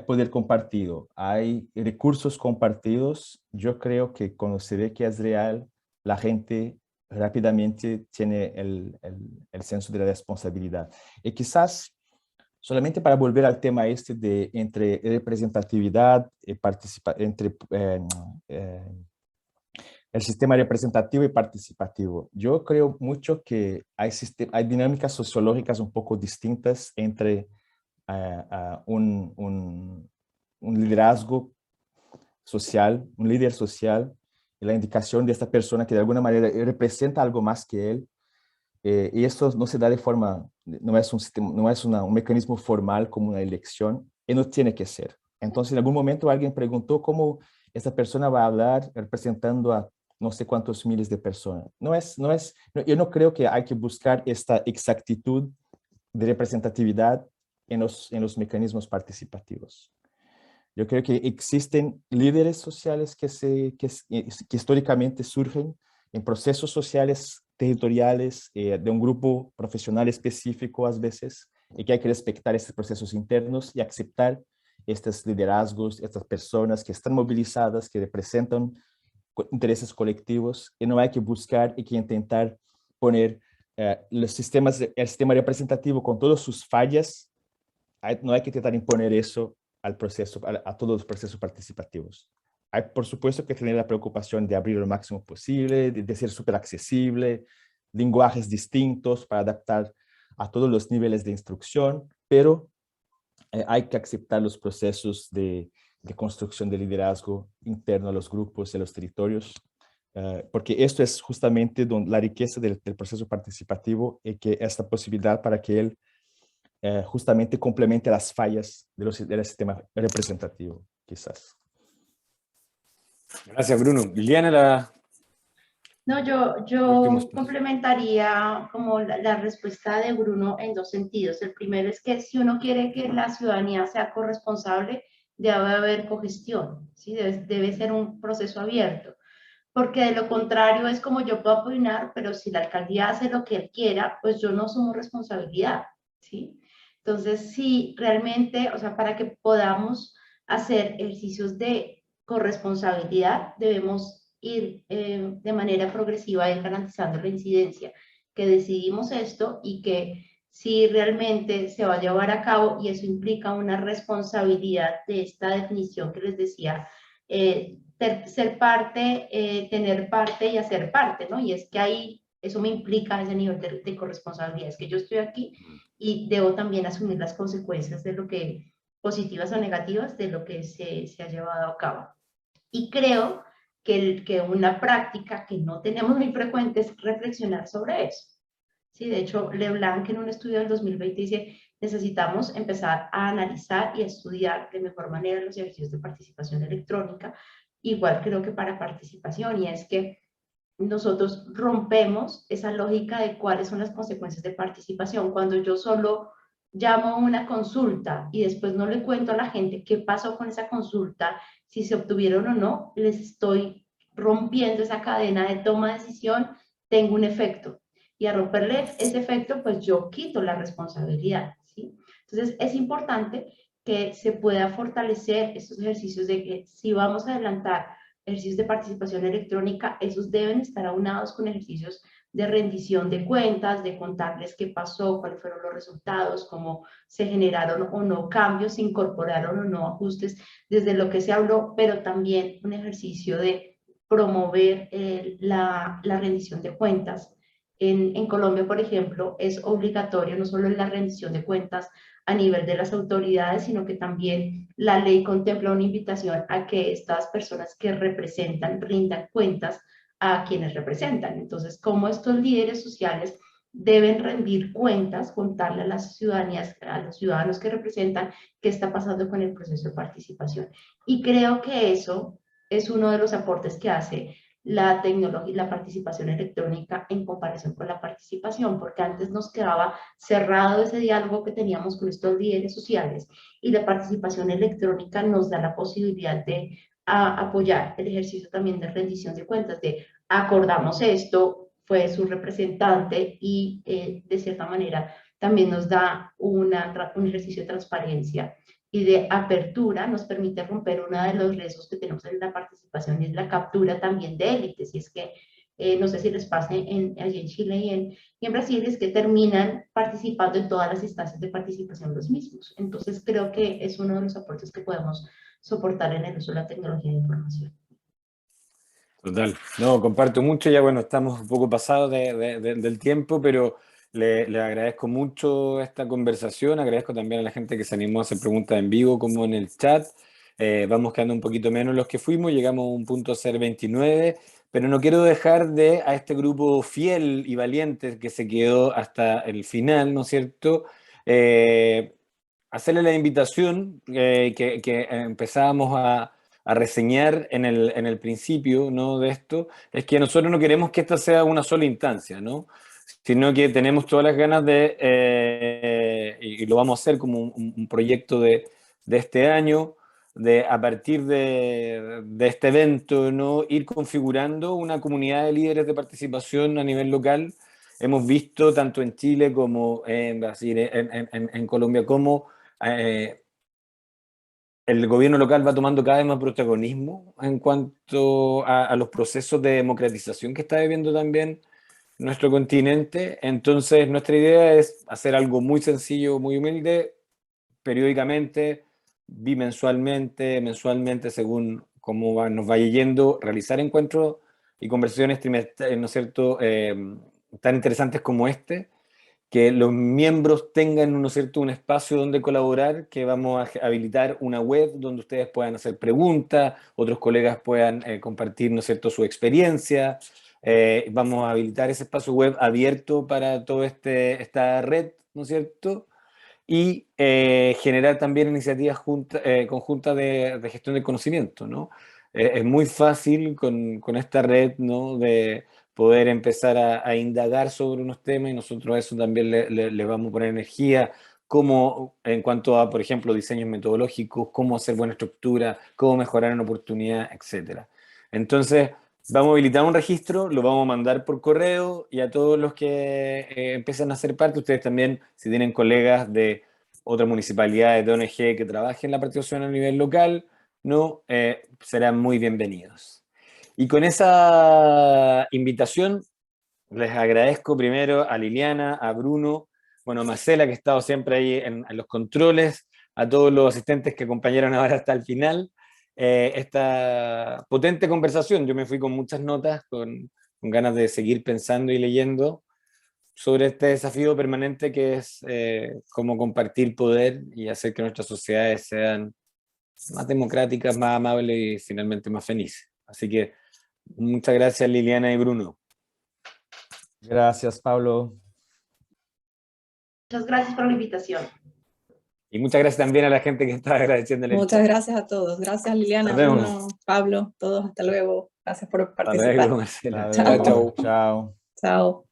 poder compartido, hay recursos compartidos. Yo creo que cuando se ve que es real, la gente rápidamente tiene el senso de la responsabilidad. Y quizás, solamente para volver al tema entre representatividad y entre el sistema representativo y participativo. Yo creo mucho que hay dinámicas sociológicas un poco distintas entre un liderazgo social, un líder social, y la indicación de esta persona que de alguna manera representa algo más que él. Y esto no se da de forma, no es un mecanismo formal como una elección, y no tiene que ser. Entonces, en algún momento alguien preguntó cómo esta persona va a hablar representando a no sé cuántos miles de personas. Yo no creo que hay que buscar esta exactitud de representatividad en los mecanismos participativos. Yo creo que existen líderes sociales que históricamente surgen en procesos sociales territoriales de un grupo profesional específico a veces, y que hay que respetar estos procesos internos y aceptar estos liderazgos, estas personas que están movilizadas, que representan intereses colectivos, y no hay que buscar y que intentar poner el sistema representativo con todas sus fallas. No hay que intentar imponer eso al proceso, a todos los procesos participativos. Hay, por supuesto, que tener la preocupación de abrir lo máximo posible, de ser súper accesible, lenguajes distintos para adaptar a todos los niveles de instrucción, pero hay que aceptar los procesos de construcción de liderazgo interno a los grupos y a los territorios, porque esto es justamente la riqueza del proceso participativo, y que esta posibilidad para que él justamente complemente las fallas del sistema representativo, quizás. Gracias, Bruno. Liliana, No, últimos yo complementaría como la respuesta de Bruno en dos sentidos. El primero es que si uno quiere que la ciudadanía sea corresponsable, debe haber cogestión, ¿sí? Debe ser un proceso abierto, porque de lo contrario es como yo puedo opinar, pero si la alcaldía hace lo que él quiera, pues yo no asumo responsabilidad, ¿sí? Entonces, sí, realmente, o sea, para que podamos hacer ejercicios de corresponsabilidad, debemos ir de manera progresiva y garantizando la incidencia. que decidimos esto y que si realmente se va a llevar a cabo, y eso implica una responsabilidad de esta definición que les decía, ser parte, tener parte y hacer parte, ¿no? Y es que ahí eso me implica ese nivel de corresponsabilidad, es que yo estoy aquí y debo también asumir las consecuencias de lo que, positivas o negativas, de lo que se ha llevado a cabo. Y creo que una práctica que no tenemos muy frecuente es reflexionar sobre eso. Sí, de hecho, Leblanc en un estudio del 2020 dice, necesitamos empezar a analizar y a estudiar de mejor manera los ejercicios de participación electrónica, igual creo que para participación, y es que nosotros rompemos esa lógica de cuáles son las consecuencias de participación. Cuando yo solo llamo a una consulta y después no le cuento a la gente qué pasó con esa consulta, si se obtuvieron o no, les estoy rompiendo esa cadena de toma de decisión, tengo un efecto. Y a romperle ese efecto, pues yo quito la responsabilidad, ¿sí? Entonces es importante que se pueda fortalecer estos ejercicios de que si vamos a adelantar ejercicios de participación electrónica, esos deben estar aunados con ejercicios de rendición de cuentas, de contarles qué pasó, cuáles fueron los resultados, cómo se generaron o no cambios, se incorporaron o no ajustes desde lo que se habló, pero también un ejercicio de promover la rendición de cuentas. En Colombia, por ejemplo, es obligatorio no solo la rendición de cuentas a nivel de las autoridades, sino que también la ley contempla una invitación a que estas personas que representan rindan cuentas a quienes representan. Entonces, cómo estos líderes sociales deben rendir cuentas, contarle a las ciudadanías, a los ciudadanos que representan, qué está pasando con el proceso de participación. Y creo que eso es uno de los aportes que hace la tecnología y la participación electrónica en comparación con la participación, porque antes nos quedaba cerrado ese diálogo que teníamos con estos líderes sociales, y la participación electrónica nos da la posibilidad de apoyar el ejercicio también de rendición de cuentas, de acordamos esto, fue su representante, y de cierta manera también nos da un ejercicio de transparencia y de apertura, nos permite romper uno de los riesgos que tenemos en la participación, y es la captura también de élites. Y es que, no sé si les pase allí en Chile y en Brasil, es que terminan participando en todas las instancias de participación los mismos. Entonces creo que es uno de los aportes que podemos soportar en el uso de la tecnología de información. Total, no, comparto mucho, ya bueno, estamos un poco pasados del tiempo, pero le agradezco mucho esta conversación, agradezco también a la gente que se animó a hacer preguntas en vivo como en el chat. Vamos quedando un poquito menos los que fuimos, llegamos a un punto a ser 29, pero no quiero dejar a este grupo fiel y valiente que se quedó hasta el final, ¿no es cierto? Hacerle la invitación que empezábamos a reseñar en el principio, ¿no?, de esto, es que nosotros no queremos que esta sea una sola instancia, ¿no?, sino que tenemos todas las ganas y lo vamos a hacer como un proyecto de este año, de a partir de este evento, ¿no?, ir configurando una comunidad de líderes de participación a nivel local. Hemos visto tanto en Chile como en Brasil, en Colombia, como el gobierno local va tomando cada vez más protagonismo en cuanto a los procesos de democratización que está viviendo también nuestro continente. Entonces, nuestra idea es hacer algo muy sencillo, muy humilde, periódicamente, bimensualmente, mensualmente, según cómo nos vaya yendo, realizar encuentros y conversaciones trimestrales, ¿no es cierto?, tan interesantes como este, que los miembros tengan, ¿no es cierto?, un espacio donde colaborar, que vamos a habilitar una web donde ustedes puedan hacer preguntas, otros colegas puedan compartir, ¿no es cierto?, su experiencia. Vamos a habilitar ese espacio web abierto para toda esta red, ¿no es cierto?, y generar también iniciativas conjuntas de gestión del conocimiento, ¿no? Es muy fácil con esta red, ¿no?, de poder empezar a indagar sobre unos temas, y nosotros a eso también le vamos a poner energía, como en cuanto a, por ejemplo, diseños metodológicos, cómo hacer buena estructura, cómo mejorar en oportunidad, etc. Entonces, vamos a habilitar un registro, lo vamos a mandar por correo, y a todos los que empiezan a ser parte, ustedes también, si tienen colegas de otras municipalidades, de ONG que trabajen en la participación a nivel local, ¿no?, serán muy bienvenidos. Y con esa invitación les agradezco primero a Liliana, a Bruno, bueno, a Marcela, que ha estado siempre ahí en los controles, a todos los asistentes que acompañaron ahora hasta el final, esta potente conversación. Yo me fui con muchas notas, con ganas de seguir pensando y leyendo sobre este desafío permanente que es cómo compartir poder y hacer que nuestras sociedades sean más democráticas, más amables y finalmente más felices. Así que muchas gracias, Liliana y Bruno. Gracias, Pablo. Muchas gracias por la invitación. Y muchas gracias también a la gente que está agradeciéndole. Muchas gracias a todos. Gracias, Liliana, Nos vemos. Bruno, Pablo, todos. Hasta luego. Gracias por Hasta participar. luego, Marcela. Hasta Chao. luego. Chao. Chao. Chao.